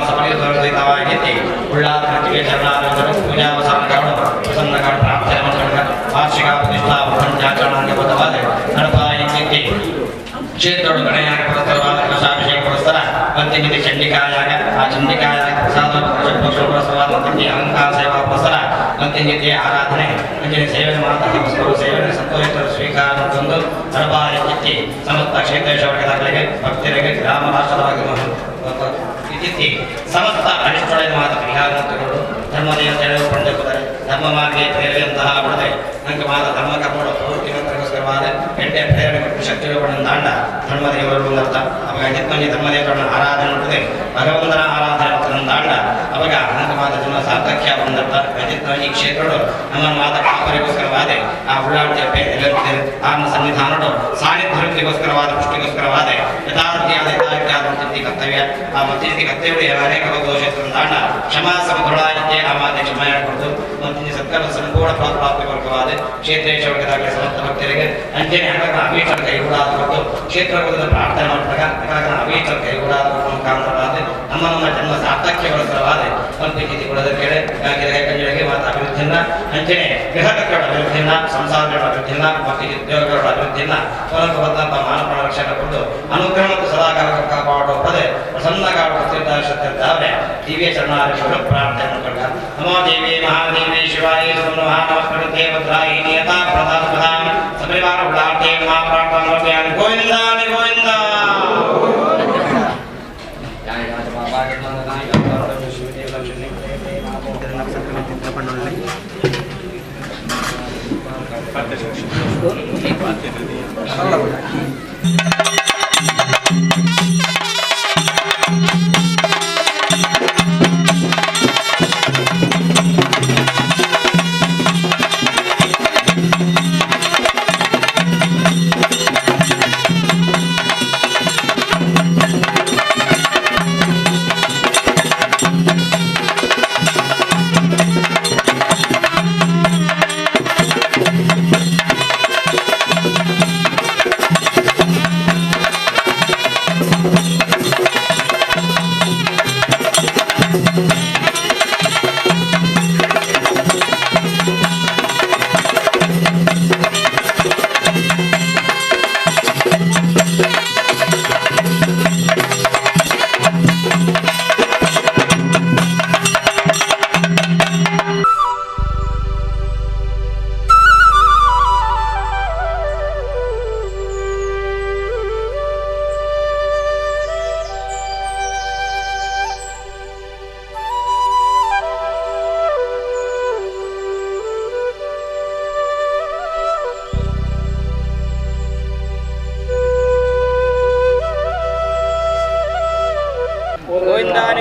ಸಫಲಿತವಾಗಿದ್ದಿ ಉಳ್ಳಾತ್ಮಕ್ಕೆ ಶರಣಾರಂಭರು ಪೂಜಾವಸಾನಗಳು ಪ್ರಸನ್ನಗಳು ಪ್ರಾರ್ಥನೆ ಮಂತ್ರಗಳು ವಾರ್ಷಿಕ ಪ್ರತಿಷ್ಠಾ ಪಂಚಾಚರಣಾಂಗ ಬದ್ಧವಾದ ನಡಪಾಯಿದ್ದಿ ಕ್ಷೇತ್ರಗಳು ಗಣಯಾಗ ಪುರಸ್ಕರವಾದ ಕಲಶಾಭಿಷೇಕ ಪುರಸ್ಕರ ಪಂಚಮಿತಿ ಚಂಡಿಕಾಯಾಗ ಆ ಚಂಡಿಕಾಯಾಗ ಪ್ರಸಾದ ಪುರಸ್ಕರವಾದ ಪಂಚಮಿ ಅಲಂಕಾರ ಸೇವಾ ಪುರಸ್ಕರ ಪಂಚಮಿತಿಯ ಆರಾಧನೆ ಪಂಚಮಿ ಸೇವನೆ ಮಾತೃ ಸೇವನೆ ಸಂತೋಷ ಸ್ವೀಕಾರ ತಂದು ನಡಪಾಯಿದ್ದಿ ಸಮಸ್ತ ಕ್ಷೇತ್ರೇಶ್ವರಗಳಿಗೆ ಭಕ್ತರಿಗೆ ಗ್ರಾಮ ರಾಷ್ಟ್ರವಾಗಿ ಇತಿಥಿ ಸಮಸ್ತ ಅರಿಷ್ಟೊಳೆಯ ಮಾತು ಪರಿಹಾರಗಳು ಧರ್ಮದೇವತೆಗಳು ಪಡೆದುಕೊಂಡರೆ ಧರ್ಮ ಮಾರ್ಗ ಪ್ರೇರೆಯಂತಹ ಬಿಡದೆ ನಂಗೆ ಮಾತ ಧರ್ಮ ಕರ್ಮಗಳು ಪೂರ್ತಿ ಮಂತ್ರಗೋಸ್ಕರವಾದ ಎಡ್ಡೆ ಪ್ರೇರಣೆ ಮತ್ತು ಶಕ್ತಿಗಳನ್ನು ದಾಂಡ ಧರ್ಮದೇವರು ಅರ್ಥ ಅವಾಗ ಅಜಿತ್ಮಂಜಿ ಧರ್ಮದೇವರನ್ನು ಆರಾಧನೆ ಮಾಡುತ್ತದೆ ಭಗವಂತನ ಆರಾಧನೆ ದಾಂಡ ಅವಾಗ ನಂಗೆ ಮಾತ ಜನ ಸಾರ್ಥಕ್ಯ ಬಂದರ್ಥ ಅಜಿತ್ಮಂಜಿ ಕ್ಷೇತ್ರಗಳು ನಮ್ಮ ಮಾತ ಕಾಪರಿಗೋಸ್ಕರವಾದೆ ಆ ಉಳ್ಳಾಡ್ತಿಯ ಎಲ್ಲರಿದ್ದಾರೆ ಆತ್ಮ ಸನ್ನಿಧಾನಗಳು ಸಾನ್ನಿಧ್ಯವೃತ್ತಿಗೋಸ್ಕರವಾದ ಪುಷ್ಟಿಗೋಸ್ಕರವಾದ ಯಥಾರ್ಥಿಯಾದ ಯಥಾರ್ಥ್ಯಾದ ಕರ್ತವ್ಯ ಆ ಮಧ್ಯಸ್ಥಿ ಕರ್ತವ್ಯ ಅನೇಕ ಕ್ಷೇತ್ರ ದಾಂಡ ಕ್ಷಮಾ ಸಮಧೃಢಾಯಿತೆ ಆ ಮಾತೆ ಕ್ಷಮೆ ಮಾಡಿಕೊಡ್ತು ಮತ್ತು ಸರ್ಕಾರ ಸಂಪೂರ್ಣ ಪ್ರಾಪ್ತಿಪೂರ್ವಕವಾದ ಕ್ಷೇತ್ರೇಶ್ವರಕ್ಕೆ ಸಮಸ್ತ ಭಕ್ತರಿಗೆ ಅಂಜನೆ ಹಣಗಳ ಅಭೀಷ್ಟರ ಕೈಗೂಡಾದ ಮತ್ತು ಕ್ಷೇತ್ರಗಳ ಪ್ರಾರ್ಥನೆ ಮಾಡಿದಾಗ ಅಭೀಷ್ಟರ ಕೈಗೂಡಾದ ಮುಖಾಂತರವಾದ ನಮ್ಮ ಜನ್ಮ ಸಾರ್ಥಕ್ಯಗೊಳಿಸವಾದ ಪಂಪಿತಿಗೊಳ್ಳದ ಕೆಳೆ ಕಂಜಳಿಗೆ ಮಾತು ಅಭಿವೃದ್ಧಿಯನ್ನ ಅಂಜನೆ ಗೃಹಗಳ ಅಭಿವೃದ್ಧಿಯನ್ನ ಸಂಸಾರಗಳ ಅಭಿವೃದ್ಧಿಯನ್ನ ಮತ್ತು ಉದ್ಯೋಗಗಳ ಅಭಿವೃದ್ಧಿಯನ್ನ ಸ್ವಲ್ಪಬದ್ಧ ಮಾನವ ರಕ್ಷಣೆ ಕೊಟ್ಟು ಅನುಗ್ರಹ ಮತ್ತು ಸದಾಕಾಲ ಕಾಪಾಡುವ ಪದೇ ಪ್ರಸನ್ನಗಾಡು ಶ್ರದ್ಧಾವ್ರೆ ದಿವ್ಯ ಶರಣಾರೇಶ್ವರ ಪ್ರಾರ್ಥನೆ ಮಾಡಿಕೊಂಡ ನಮೋ ದೇವಿ ಮಹಾದೇವಿ ಶಿವಾಯ ಮಹಾನವಸ್ಪೃತೆ ಭದ್ರಾಯಿನಿ ಯಥಾ ಪ್ರಧಾನ ಪ್ರಧಾನ ಸಪರಿವಾರ ಉಳ್ಳಾಟೆ ಮಹಾಪ್ರಾರ್ಥನೆ ಗೋವಿಂದ ಗೋವಿಂದ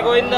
ಗೋವಿಂದ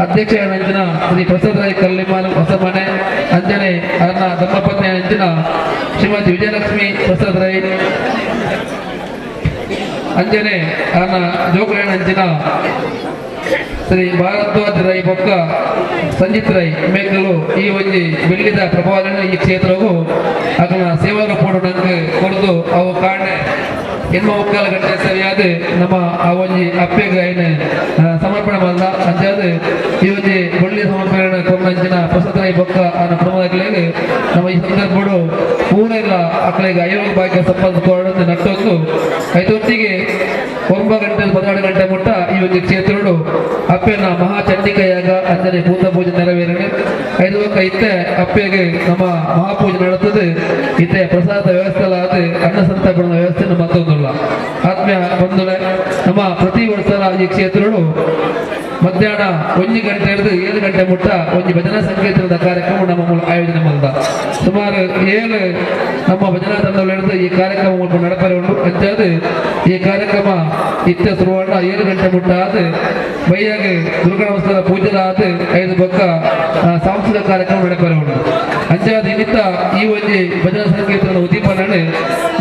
ಅಧ್ಯಕ್ಷ ಅಂಚಿನ ಶ್ರೀ ಪ್ರಸಾದ್ ರಾಯ್ ಕಲ್ಲಿಮಾಲ್ ಹೊಸಮನೆ ಅಂಜನೆ ಅನ್ನ ಧರ್ಮಪತ್ನಿ ಅಂಚಿನ ಶ್ರೀಮತಿ ವಿಜಯಲಕ್ಷ್ಮಿ ಪ್ರಸಾದ್ ರಾಯ್ ಅಂಜನೆ ಅನ್ನ ಜೋಕರಣ ಅಂಚಿನ ಶ್ರೀ ಭಾರದ್ವಾಜ್ ರೈ ಬೊಕ್ಕ ಸಂಜಿತ್ ರೈ ಮೇಕಲು ಈ ಒಂಜಿ ಬೆಳ್ಳಿದ ಪ್ರಭಾವನೆ ಈ ಕ್ಷೇತ್ರವು ಅದನ್ನ ಸೇವಾ ಪೋಡು ನಂಗೆ ಕೊಡ್ದು ಅವು ಕಾಣೆ ಹೆಣ್ಣು ಮುಕ್ಕಾಲ ಗಂಟೆ ಸರಿಯಾದ ನಮ್ಮ ಆ ಒಂಜಿ ಅಪ್ಪೆಗೆ ಐನ ಸಮರ್ಪಣೆ ಮಾಡಿದ ಅಂಚಾದ ಈ ಒಂಜಿ ಬೆಳ್ಳಿ ಸಮರ್ಪಣೆ ಕೊಂಡಂಚಿನ ಪ್ರಸಾದ್ ರೈ ಬೊಕ್ಕ ಅನ್ನೋ ಪ್ರಮೋದಗಳಿಗೆ ನಮ್ಮ ಈ ಸಂದರ್ಭಗಳು ಪೂರ ಇಲ್ಲ ಅಕ್ಕಳಿಗೆ ಐವತ್ತು ಭಾಗ್ಯ ಸಂಪತ್ತು ಕೊಡೋದು ನಟ್ಟೊಂದು ಐದೊತ್ತಿಗೆ 9 ಗಂಟೆ 12 ಗಂಟೆ ಮುಟ್ಟ ಈ ಒಂದು ಕ್ಷೇತ್ರಗಳು ಅಪ್ಪೆನ ಮಹಾಚಂಡಿಕೆಯಾಗ ಅಂದರೆ ಭೂತ ಪೂಜೆ ನೆರವೇರಣೆ 5 ಇತ್ತೆ ಅಪ್ಪೆಗೆ ನಮ್ಮ ಮಹಾಪೂಜೆ ನಡೆತ್ತದೆ ಇತ್ತೆ ಪ್ರಸಾದ ವ್ಯವಸ್ಥೆ ಆದ ಅನ್ನ ಸಂತರ್ಪಣಾ ವ್ಯವಸ್ಥೆ ಮತ್ತೊಂದಿಲ್ಲ ಆತ್ಮೀಯ ಬಂಧುಗಳೇ ನಮ್ಮ ಪ್ರತಿ ವರ್ಷ ಈ ಕ್ಷೇತ್ರಗಳು ಮಧ್ಯಾಹ್ನ 1 ಗಂಟೆ ಹಿಡಿದು 7 ಗಂಟೆ ಮುಟ್ಟ ಒಂದು ಭಜನಾ ಸಂಕೀರ್ತನದ ಕಾರ್ಯಕ್ರಮ ನಮ್ಮ ಮೂಲಕ ಆಯೋಜನೆ ಮಾಡಿದ ಸುಮಾರು 7 ನಮ್ಮ ಭಜನಾ ತಂಡಗಳು ಹಿಡಿದು ಈ ಕಾರ್ಯಕ್ರಮ ನಡಪರೆ ಉಂಟು ಅಂಚಾದ ಈ ಕಾರ್ಯಕ್ರಮ ಇತ್ತೆ ಶುರುವಾಡ 7 ಗಂಟೆ ಮುಟ್ಟ ಆದ ಬೈಯಾಗೆ ದುರ್ಗಾ ನಮಸ್ಕಾರ ಪೂಜೆ ಆದ 5 ಬೊಕ್ಕ ಸಾಂಸ್ಕೃತಿಕ ಕಾರ್ಯಕ್ರಮ ನಡಪರೆ ಉಂಟು ಅಂಚಾದ ಇನ್ನಿತ್ತ ಈ ಒಂದು ಭಜನಾ ಸಂಕೀರ್ತನ ಉದ್ದೀಪನೆ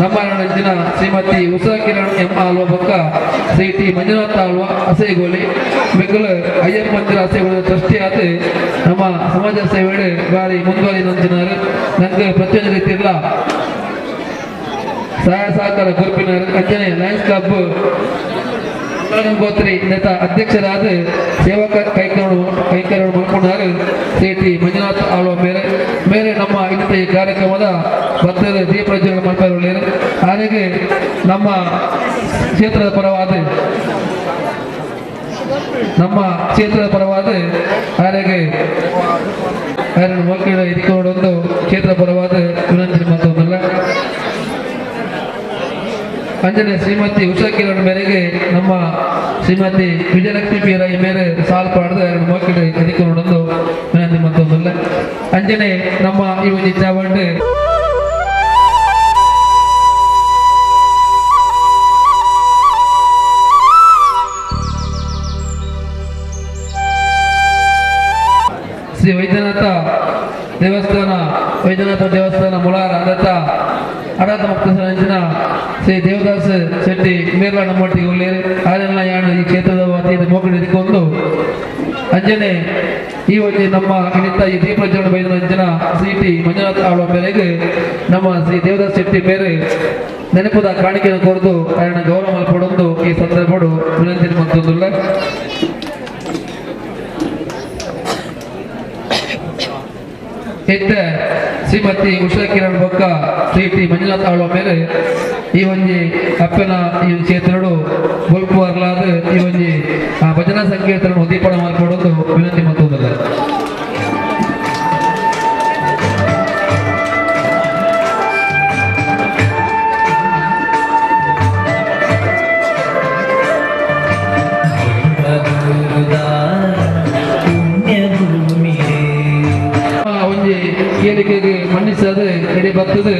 ನಮ್ಮ ಅಂಚಿನ ಶ್ರೀಮತಿ ಉಷಾ ಕಿರಣ್ ಎಂ ಆಲ್ವ ಬೊಕ್ಕ ಶ್ರೀ ಟಿ ಮಂಜುನಾಥ ಆಲ್ವ ಅಸೇಗೋಲಿ ಮಿಕ್ಕಲು ಅಯ್ಯಪ್ಪ ಮಂದಿರ ಆಸೆಗಳು ಟ್ರಸ್ಟಿ ಆದ ನಮ್ಮ ಸಮಾಜ ಸೇವೆ ಬಾರಿ ಮುಂದುವರಿದಂಚಿನಾರು ನಂಗೆ ಪ್ರತಿಯೊಂದು ರೀತಿಯಲ್ಲ ಸಹಾಯ ಸಹಕಾರ ಗುರುಪಿನ ಅಂಜನೆ ಲಯನ್ಸ್ ಕ್ಲಬ್ ಗೋತ್ರಿ ನೇತ ಅಧ್ಯಕ್ಷರಾದ ಸೇವಕ ಕೈಕರ್ಯ ಮಾಡ್ಕೊಂಡಾರು ಶ್ರೀ ಟಿ ಮಂಜುನಾಥ್ ಆಳ್ವ ಮೇಲೆ ನಮ್ಮ ಇಂಥ ಈ ಕಾರ್ಯಕ್ರಮದ ಭಕ್ತರ ದೀಪ ಪ್ರಜ್ವಲನೆ ಮಾಡ್ತಾರೆ ಹಾಗೆ ನಮ್ಮ ಕ್ಷೇತ್ರದ ಪರವಾದ ಹಾಗೆ ಮಕ್ಕಳ ಇದಕ್ಕೊಂದು ಕ್ಷೇತ್ರ ಪರವಾದ ವಿನಂತಿ ಮತ್ತೊಂದಲ್ಲ ಅಂಜನೆ ಶ್ರೀಮತಿ ಉಷಾ ಕಿರಣ್ ಮೇರೆಗೆ ನಮ್ಮ ಶ್ರೀಮತಿ ವಿಜಯಲಕ್ಷ್ಮಿ ಪಿ ರೈ ಮೇಲೆ ಸಾಲ್ ಪಾಡ್ದು 2 ಮಕ್ಕಳು ಇದಕ್ಕೊಂದು ವಿನಂತಿ ಮತ್ತೊಂದಲ್ಲ ಅಂಜನೆ ನಮ್ಮ ಈ ಒಂದು ಚಾವಂಡ್ ಶ್ರೀ ವೈದ್ಯನಾಥ ದೇವಸ್ಥಾನ ಮುಲಾರ ಅನಾಥ ಮುಕ್ತ ಸಂಚಿನ ಶ್ರೀ ದೇವದಾಸ್ ಶೆಟ್ಟಿ ಮೇರ್ಲ ನಮ್ಮೊಟ್ಟಿಗೆ ಒಳ್ಳೆಯರು ಅದೆಲ್ಲ ಯಾನು ಈ ಕ್ಷೇತ್ರದ ವತಿಯಿಂದ ಮೋಕಳು ಇದಕ್ಕೊಂದು ಅಂಜನೆ ಈ ಒಂದು ನಮ್ಮ ಇನ್ನಿತ್ತ ಈ ದೀಪ ಪ್ರಜ್ವಲನೆ ಬೈದ ಅಂಜನ ಶ್ರೀ ಟಿ ಮಂಜುನಾಥ್ ಆಳ್ವ ಮೇರೆಗೆ ನಮ್ಮ ಶ್ರೀ ದೇವದಾಸ್ ಶೆಟ್ಟಿ ಮೇರೆ ನೆನಪದ ಕಾಣಿಕೆಯನ್ನು ಕೊಡದು ಅದನ್ನು ಗೌರವ ಮಲ್ಪಡೊಂದು ಈ ಸಂದರ್ಭಗಳು ವಿನಂತಿ ಮತ್ತೊಂದಿಲ್ಲ ಇತ್ತ ಶ್ರೀಮತಿ ಉಷಾ ಕಿರಣ್ ಬೊಕ್ಕ ಶ್ರೀ ಟಿ ಮಂಜುನಾಥ್ ಆಳ್ವ ಮೇಲೆ ಈ ಒಂದು ಅಪ್ಪನ ಈ ಕ್ಷೇತ್ರಗಳು ಬಲ್ಪುವರ್ಲಾದ ಈ ಒಂದು ಭಜನಾ ಸಂಕೀರ್ತನ ಉದ್ದೀಪನ ಮಾಡಿಕೊಡೋದು ವಿನಂತಿ ಮತ್ತೊಂದಲ್ಲ ಏರಿಕೆಗೆ ಮನ್ನಿಸದೆ ಎಡೆ ಬರ್ತದೆ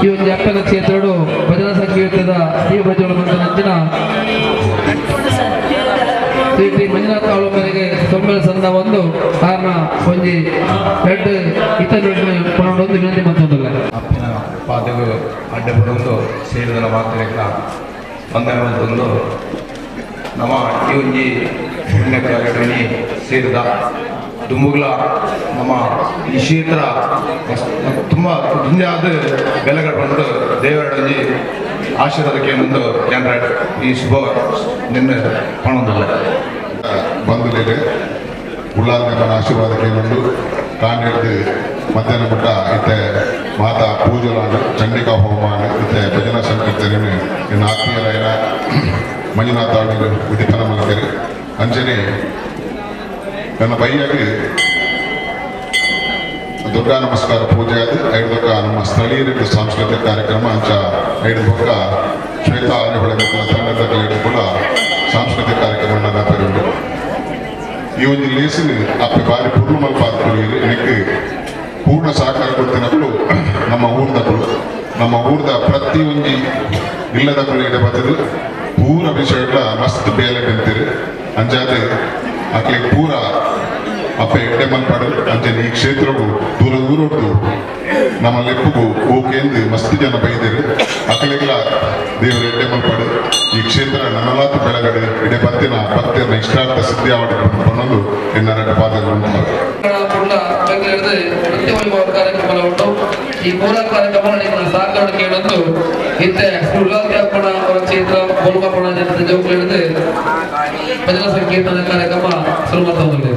ಈ ಒಂದು ಅಪ್ಪನ ಕ್ಷೇತ್ರಗಳು ಭಜನಾ ಸಂಕೀರ್ತದ ಈ ಪ್ರಜ್ವಲನೆ ನಂಚಿನ ಶ್ರೀ ಟಿ ಮಂಜುನಾಥ ಆಳ್ವ ಮೇರೆಗೆ 90 ಸಂದ ಒಂದು ಕಾರಣ ಒಂಜಿ 2 ಇತರ ಪುನರೊಂದು ವಿನಂತಿ ಮತ್ತೊಂದಲ್ಲ ಅಪ್ಪನ ಪಾದಗಳು ಅಡ್ಡಬಿಡೊಂದು ಸೇರಿದ ಮಾತ್ರಕ್ಕೆ ವಂದನವಂತೊಂದು ನಮ್ಮ ಈ ಒಂಜಿ ಪುಣ್ಯಕಾರ್ಯದಲ್ಲಿ ಸೇರಿದ ದುಮ್ಮುಗಳ ನಮ್ಮ ಈ ಕ್ಷೇತ್ರ ತುಂಬ ದುಂಜಾದ ಬೆಲೆಗಳು ದೇವರೊಂಜಿ ಆಶೀರ್ವಾದಕ್ಕೆ ಒಂದು ಜನರ ಈ ಶುಭ ನಿನ್ನ ಕಾಣೋದಿಲ್ಲ ಬಂಧುಗಳಿಗೆ ಉಳ್ಳಾರ್ಗಮ್ಮನ ಆಶೀರ್ವಾದಕ್ಕೆ ಒಂದು ಕಾಣಿಡ್ದು ಮಧ್ಯಾಹ್ನ ಮುಟ್ಟ ಇತ್ತೆ ಮಾತಾ ಪೂಜಲಾನ ಚಂಡಿಕಾ ಹೋಮಾನ ಇತ್ತೆ ಭಜನಾ ಸಂಕೀರ್ತನೆ ಇನ್ನು ಆತ್ಮೀಯರಾಯನ ಮಂಜುನಾಥ ಆಳ್ವ ಉದ್ದೀಪನ ಮಲ್ಕರಿ ಅಂಜನೆ ನನ್ನ ಬೈಯಾಗಿ ದುರ್ಗಾ ನಮಸ್ಕಾರ ಪೂಜೆ ಆದ 5 ಬೊಕ್ಕ ನಮ್ಮ ಸ್ಥಳೀಯರಿಗೆ ಸಾಂಸ್ಕೃತಿಕ ಕಾರ್ಯಕ್ರಮ ಅಂಚ 5 ಬೊಕ್ಕ ಶ್ವೇತಾ ಆನೆಹೊಳೆ ತಂಡದ ಕೂಡ ಸಾಂಸ್ಕೃತಿಕ ಕಾರ್ಯಕ್ರಮ ನಡಪೆರುಂಡು ಈ ಒಂದು ಲೇಸಿನ ಅಪ್ಪೆ ಬಾರಿ ಪೂರ್ಣ ಮಲ್ಪಾತ್ಕೊಳ್ಳಿ எனக்கு ಪೂರ್ಣ ಸಹಕಾರ ಕೊಡ್ತಿನಗಳು ನಮ್ಮ ಊರ್ದ ಪ್ರತಿ ಒಂಜಿ ಇಲ್ಲದಗಳು ಇಡ ಬರ್ತದೆ ಪೂರ ವಿಷಯ ಮಸ್ತ್ ಬೇಲೆ ಬೆಂತಿರು ಅಂಜಾದೆ ಅಕ್ಲಿಗೆ ಪೂರ ಅಪ್ಪ ಎಡ್ಡೆ ಮಲ್ಪಾಡು ಅಂಚನೆ ಈ ಕ್ಷೇತ್ರವು ದೂರ ದೂರದ್ದು ನಮ್ಮ ಲೆಪ್ಪುಗೂ ಓಕೆಂದು ಮಸ್ತ್ ಜನ ಬೈದರು ಅಕಲೆಲ್ಲ ದೇವರು ಎಡ್ಡೆ ಮಲ್ಪಾಡು ಈ ಕ್ಷೇತ್ರ ನನಲಾತ ಬೆಳಗಡೆ ಇಡೆ ಪತ್ತಿನ ಇಷ್ಟಾರ್ಥ ಸಿದ್ಧಿ ಆವಡಿಕೊಂಡು ಎನ್ನರ ಪಾದಗಳು ಕಾರ್ಯಕ್ರಮ ಉಂಟು ಈ ಮೂಲ ಕಾರ್ಯಕ್ರಮ ಸಾಕಣ ಕೇಳೊಂದು ಇತ್ತೆ ಸುಳ್ಳಾತ್ಯಾಪಣ ಅವರ ಕ್ಷೇತ್ರ ಗೋಲ್ಗಪಣ ಜನತೆ ಜೋಕು ಹಿಡಿದು ಭಜನಾ ಸಂಕೀರ್ತನ ಕಾರ್ಯಕ್ರಮ ಸುರುಮತಗೊಂಡಿದೆ.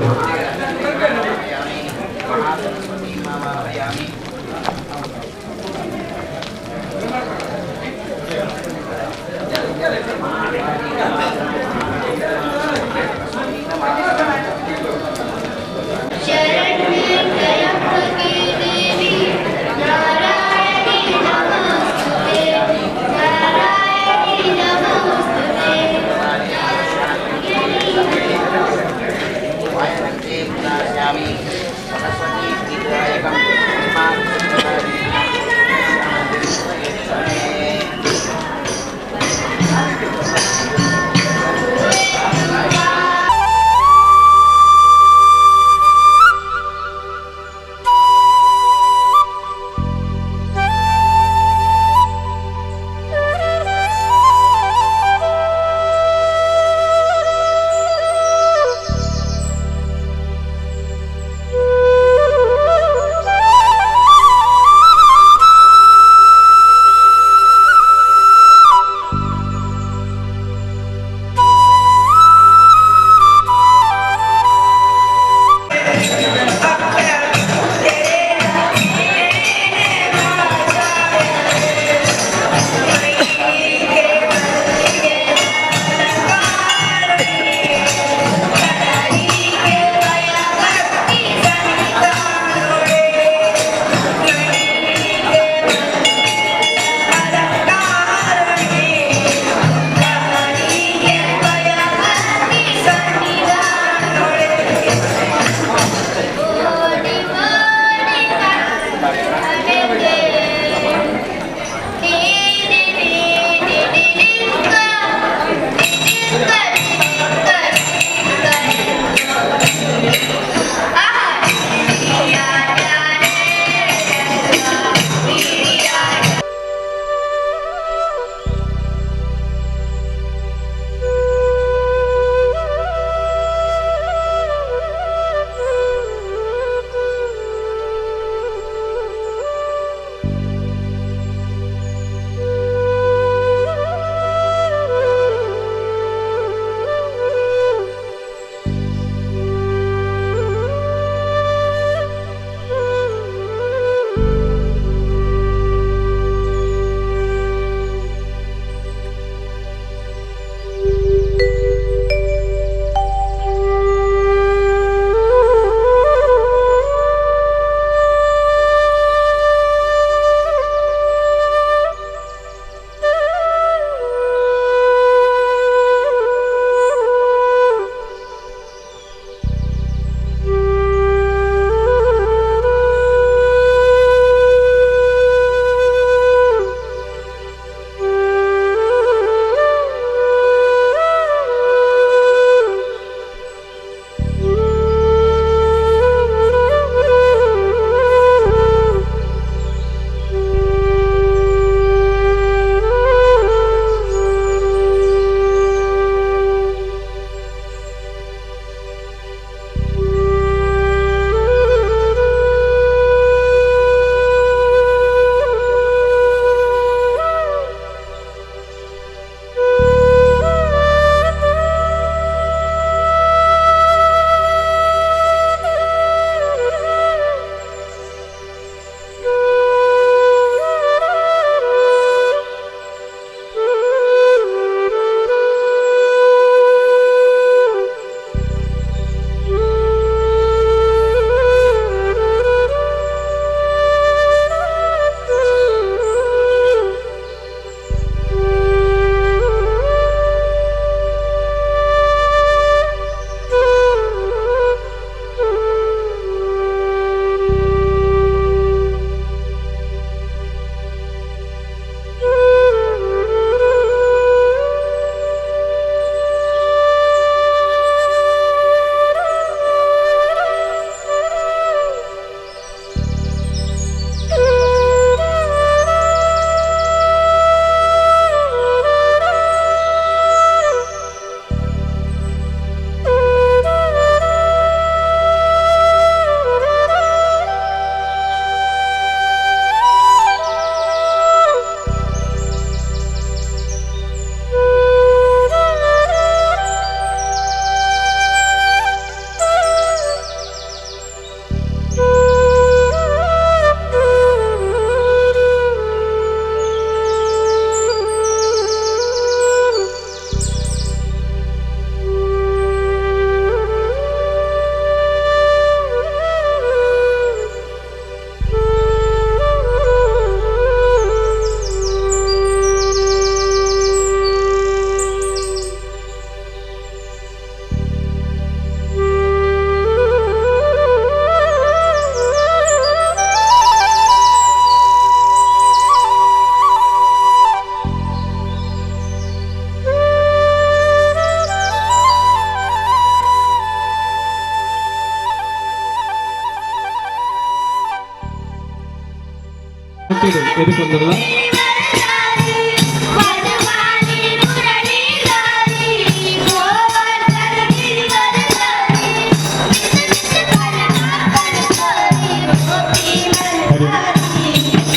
ಎದುಕೊಂಡಲ್ಲ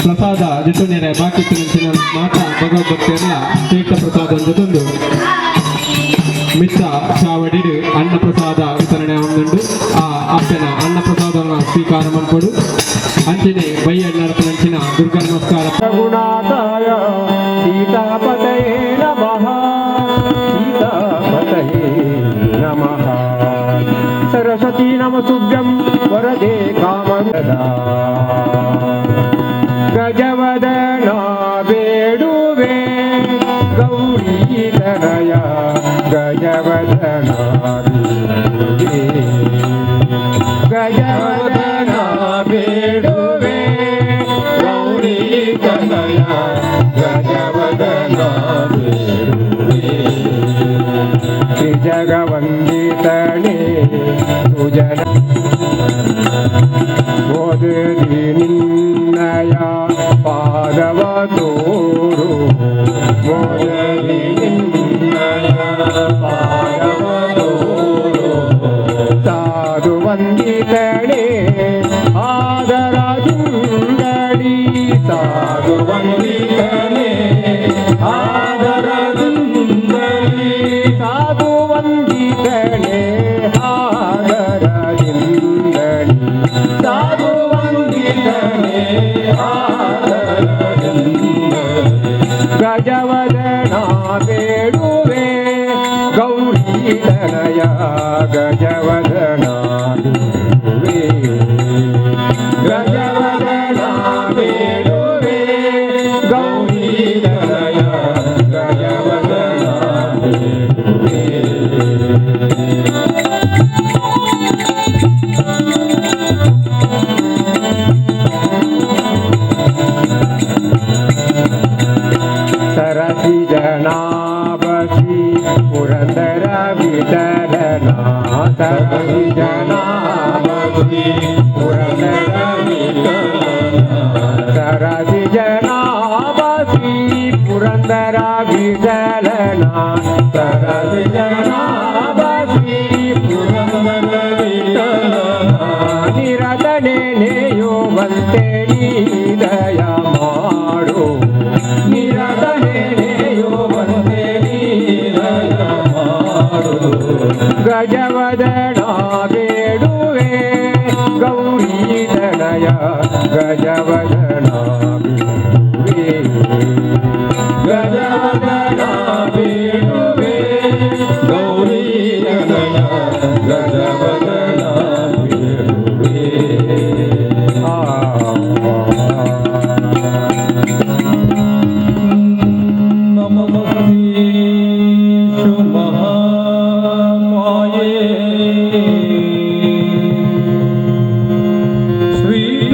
ಪ್ರಸಾದ ಜಿಟುನೇರೆ ಬಾಕಿ ತಿನ್ನಿಸಿನ ಮಾತ ಭಗವದ್ಭಕ್ತಿಯಲ್ಲ ತೀರ್ಥ ಪ್ರಸಾದ ಜೊತೆಂದು ಮಿತ್ತ ಚಾವಡಿಡು ಅನ್ನ ಪ್ರಸಾದ ವಿತರಣೆ ಹೊಂದುಂಡು ಆ ಅಪ್ಪನ ಅನ್ನ ಪ್ರಸಾದವನ್ನು ಸ್ವೀಕಾರ ಮಾಡ್ಕೊಡು ಅಂಚನೆ ಬೈ ಅಣ್ಣರ ನಂಚಿನ ದುರ್ಗಾ ನಮಸ್ಕಾರ ಗುಣಾದಾಯ ಸೀತಾಪತಯೇ ನಮಃ ಸೀತಾಪತಯೇ ನಮಃ ಸರಸ್ವತಿ ನಮಸ್ತುಭ್ಯಂ ವರದೆ ಕಾಮದಾ ಗಜವದನ ಬೇಡುವೆ ಗೌರಿ ತನಯ ಗಜವದನ ಬೇಡುವೆ ಗಜವದನ ಬೇಡುವೆ ಗೌರಿ ತನಯ ಗಜವದನ ಬೇಡುವೆ ಜಗವಂದಿತನೇ ಸುಜನ ಓದಿ ನಿನ್ನಯ ಪಾದವ ತೋರು ಓದಿ ನಿನ್ನಯ ಪಾದವ ತೋರು ಸಾಧು ವಂದಿತಣೆ ಆದರದಿಂದಡಿ ಸಾಧು ವಂದಿತಣೆ ಆದರದಿಂದಡಿ ಸಾಧು ವಂದಿತಣೆ ಆದರದಿಂದಡಿ ಸಾಧು ವಂದಿತಣೆ ಗಜವದನ ಬೇಡುವೆ ಗೌರಿ ತನಯ ಗಜವದನ ಬೇಡುವೆ ಗಜವದನ ಬೇಡುವೆ ಗೌರಿ ತನಯ ಗಜವದನ ಬೇಡುವೆ ಸರಸಿ ಜನಾಬಸಿ ಪುರಂದರ ವಿಠಲನ ಸರಸಿ ಜನಾಬಸಿ ಪುರಂದರ ವಿಠಲನ ಸರಸಿ ಜನಾಬಸಿ ಪುರಂದರ ವಿಠಲನ ಸರಸಿ ಜನಾಬಸಿ ಪುರಂದರ ವಿಠಲನ ನಿರತನೆ ನೇಯುವಂತೆ ನೀ ದಯ ಮಾಡು ಗಜವದನ ಬೇಡುವೆ ಗೌರಿ ತನಯ ಗಜವದನ ಬೇಡುವೆ ಗಜವದನ ಬೇಡುವೆ ಗೌರಿ ತನಯ ಗಜವದನ ಬೇಡುವೆ Sweet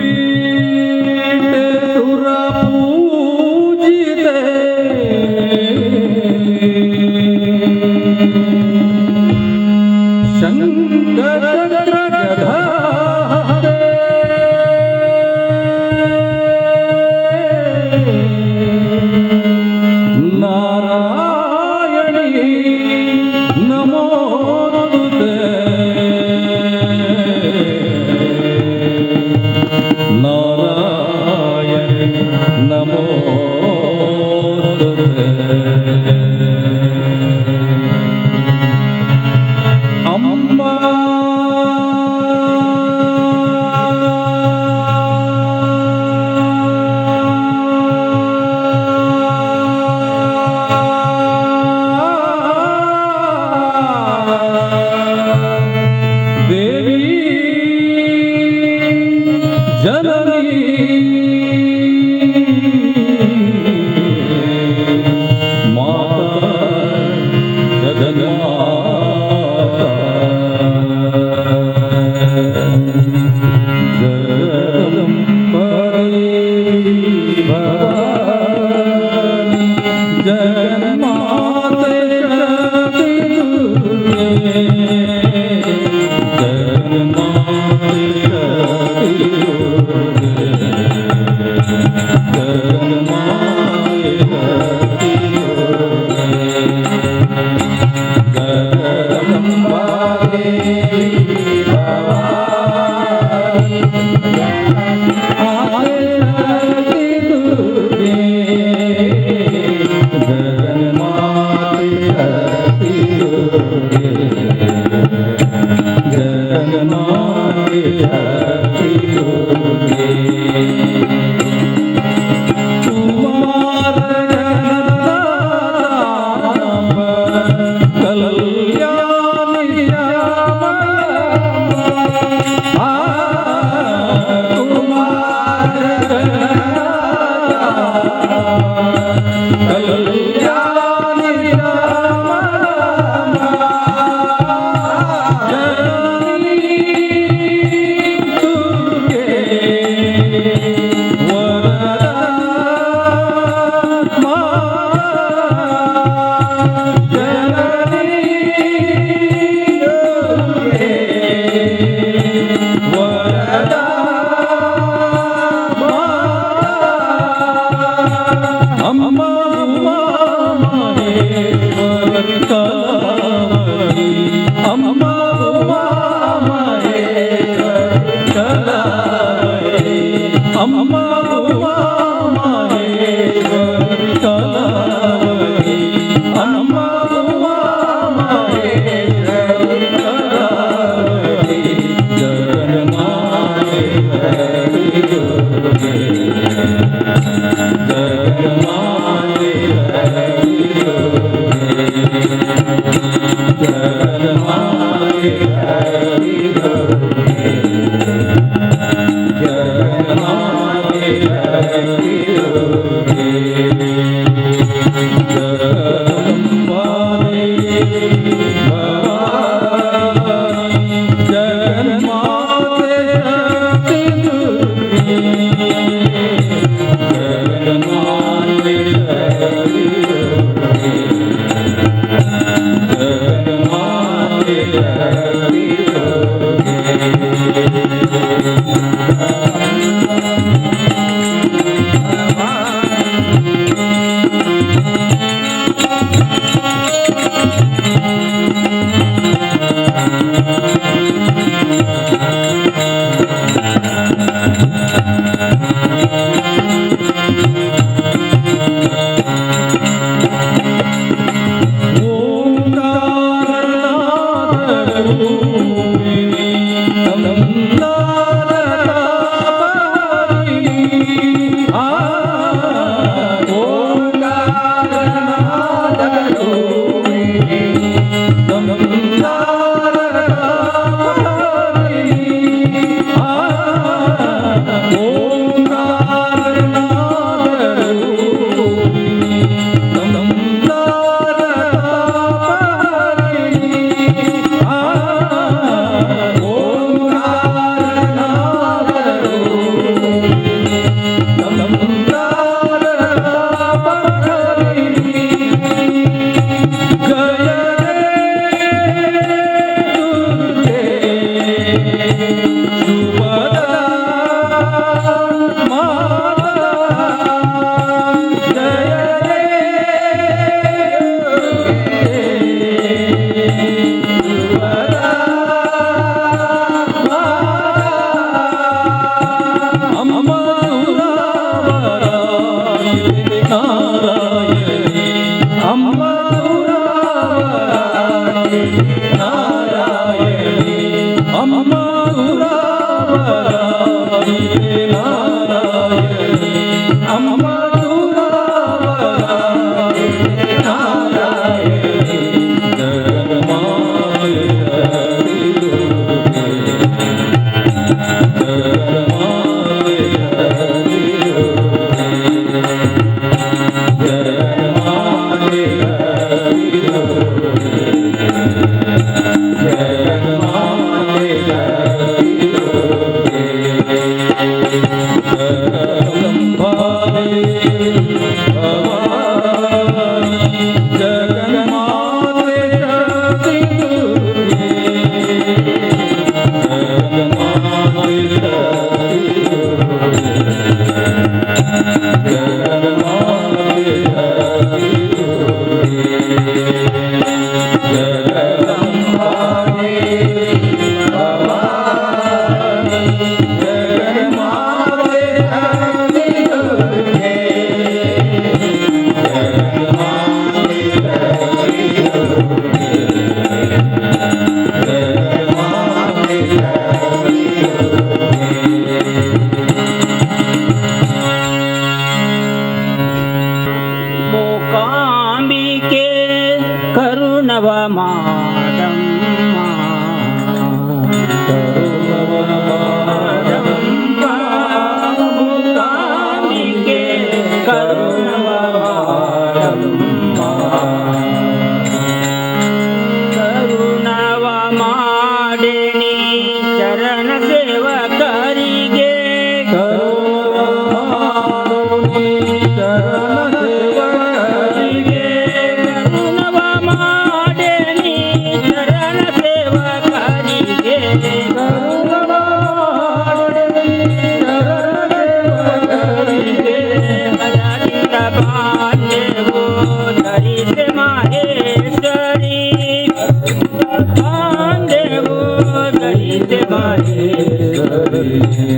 Hare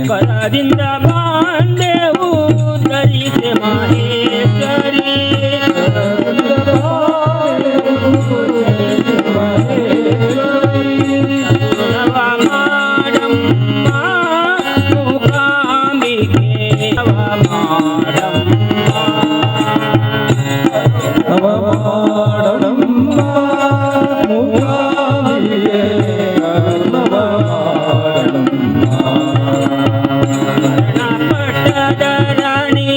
ಕರದಿಂದ ಬಾಂಧೆವು ಧರಿಸಿ ಮಹೇಶ್ವರಿ ನವ ಮಾಡಮ್ಮ ಮೂಕಾಂಬಿಕೆ ನವ ಮಾಡಮ್ಮ ನವ ಮಾಡಮ್ಮ ಮೂಕಾಂಬಿಕೆ ನವ ಪಟ್ಟದರಾಣಿ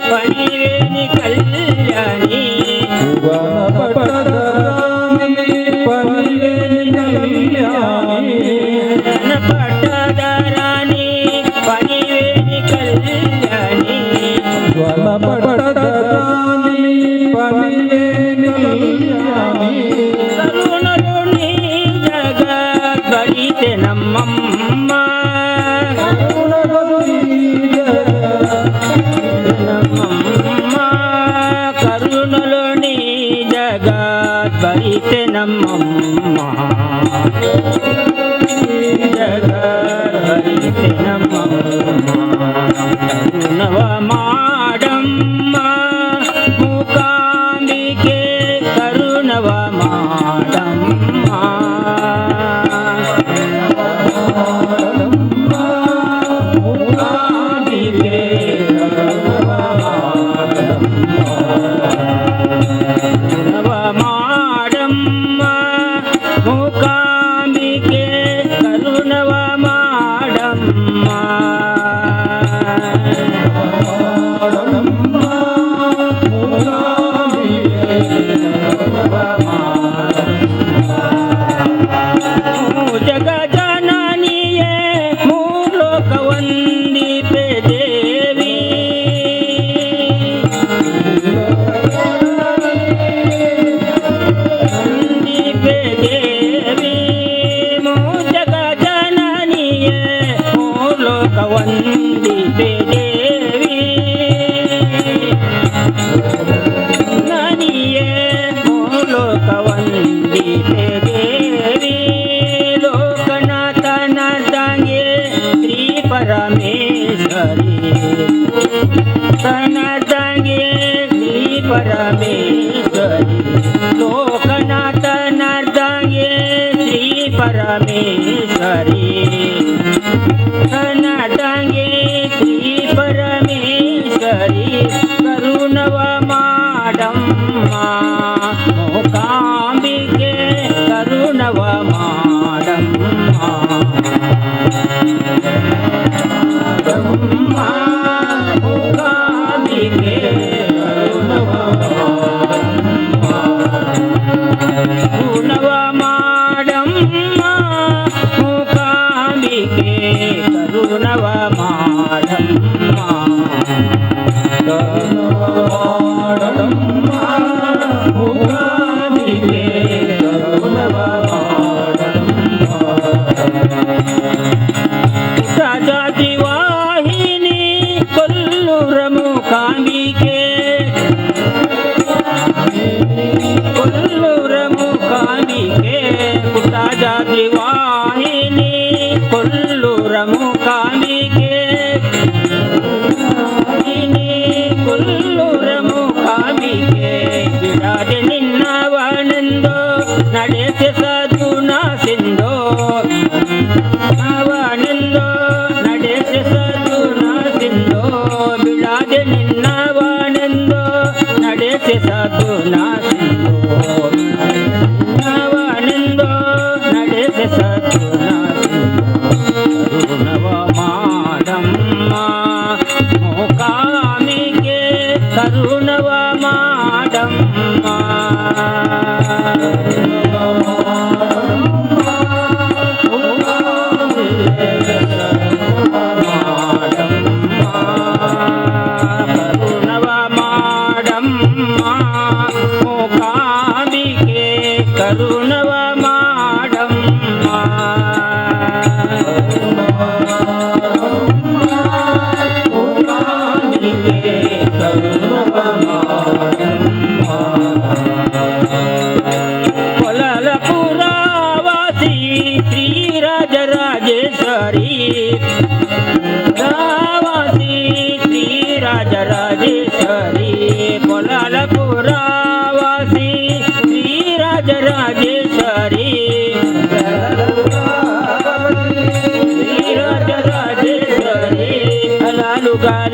ಪಣಿವೇಣಿ ಕಲ್ಯಾಣಿ ಪಟ್ಟದರಾಣಿ ಪಣಿವೇಣಿ ಕಲ್ಯಾಣಿ ಕರುಣರುಣಿ ಜಗದ್ಗಡಿತೆ ನಮ್ಮಮ್ಮ ಕರುಣಲೋಣಿ ಜಗದ್ಗಡಿತೆ ನಮ್ಮಮ್ಮ ಜಗದ್ಗಡಿತೆ ನಮ್ಮಮ್ಮ ಕರುಣವ ಮಾಡಮ್ಮ ಮೂಕಾಂಬಿಕೆ ಕರುಣವ ಮಾಡಮ್ಮ ಮೂಕಾಂಬಿಕೆ ಕರುಣವ ಮಾಡಮ್ಮ ಮೂಕಾಂಬಿಕೆ ಕರುಣವ ಮಾಡಮ್ಮ ಜಗ ಜನನಿಯೇ ಮೂಲೋಕ ವಂದಿಪೆ ದೇವಿ ವಂದಿಪೆ ದೇವಿ ಜಗ ಜನನಿಯೇ ಮೂಲೋಕ ವಂದಿಪೆ ದೇವಿ ನನಿಯೇ ಮೂಲೋಕ ವಂದಿಪೆ ದೇವಿ ಲೋಕನಾಥನಾಥಂಗೆ ಶ್ರೀ ಪರಮೇಶ್ವರಿ ತನದಂಗೆ ಶ್ರೀ ಪರಮೇಶ್ವರಿ ಲೋಕನಾಥನಾಥಂಗೆ ಶ್ರೀ ಪರಮೇಶ್ವರಿ ತನದಂಗೆ ಶ್ರೀ ಪರಮೇಶ್ವರಿ ಕರುಣವ ಮಾಡಮ್ಮ ಮೂಕಾಂಬಿಕೆ ಕರುಣವ ಮಾಡಮ್ಮ ಮೂಕಾಂಬಿಕೆ ಕರುಣವ ಕರುಣವ ಮಾಡಮ್ಮ ಮೂಕಾಂಬಿಕೆ ಕರುಣವ ಮಾಡಮ್ಮ ಕರುಣವ ಮಾಡಮ್ಮ ಮೂಕಾಂಬಿಕೆ ಕರುಣವ ರಾಜಾತಿ ವಾಹಿನಿ ಕೊಲ್ಲೂರ ಮೂಕಾಂಬಿಕೆ ಕೊಲ್ಲೂರ ಮೂಕಾಂಬಿಕೆ ಪುಟ್ಟಜಾತಿ ವಾಹಿನಿ ಕೊಲ್ಲೂರ ಮೂಕಾಂಬಿಕೆ ಕೊಲ್ಲೂರ ಮೂಕಾಂಬಿಕೆ ಬಿಡಾದೆ ನಿನ್ನವನೆಂದು ನಡೆಸಿ ಸದ್ಗುಣ ಸಿಂಧೋ ಅವನೆಂದು ನಡೆಸಿ ಸದ್ಗುಣ ಸಿಂಧೋ ಬಿಡಾದೆ ನಿನ್ನವನೆಂದು ನಡೆಸಿ ಸದ್ಗುಣ ಸಿಂಧೋ ಅವನೆಂದು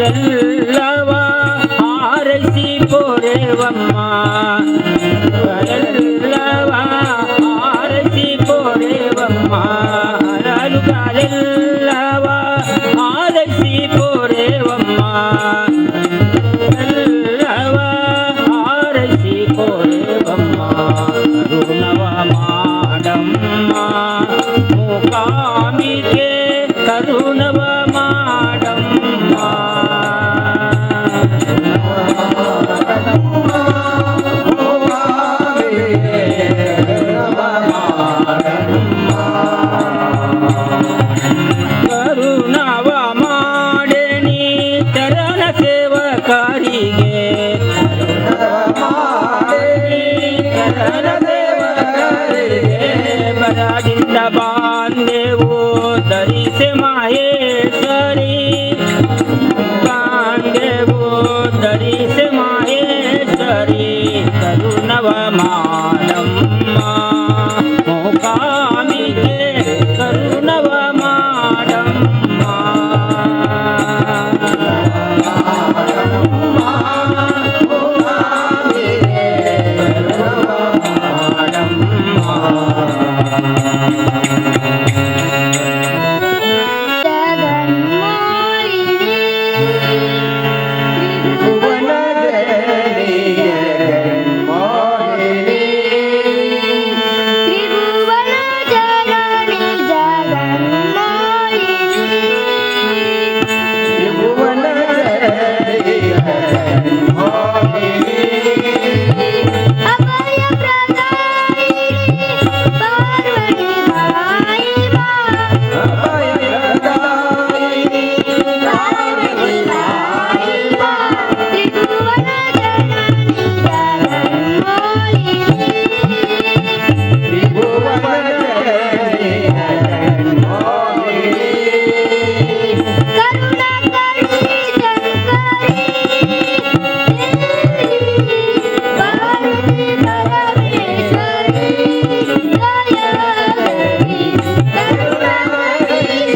ನಾಡುಗರೆಲ್ಲವ ಆರೈಸಿ ಪೋರೆವಮ್ಮ ಎಲ್ಲವ ಆರೈಸಿ ಪೋರೆವಮ್ಮ ನಾಡುಗರೆಲ್ಲವ ಆರೈಸಿ ಪೋರೆವಮ್ಮ ಎಲ್ಲವ ಆರೈಸಿ ಪೋರೆವಮ್ಮ ಕರುಣವ ಮಾಡಮ್ಮ ಮೂಕಾಂಬಿಕೆ ಕರುಣವ ಮಾಡಮ್ಮ ಕರುಣವ ಮಾಡೇನಿ ಚರಣ ಸೇವಕರಿಗೆ ಚರಣ ಸೇವಕರಿಗೆ ಬರದಿಂದ ಬಾಂಧೆವು ಧರಿಸಿ ಮಹೇಶ್ವರಿ ಬಾಂಧೆವು ಧರಿಸಿ ಮಹೇಶ್ವರಿ ಕರುಣವ ಮಾಡಮ್ಮ ಮೂಕಾಂಬಿಕೆ ಕರುಣವ ಮಾಡಮ್ಮ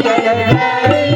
Jaya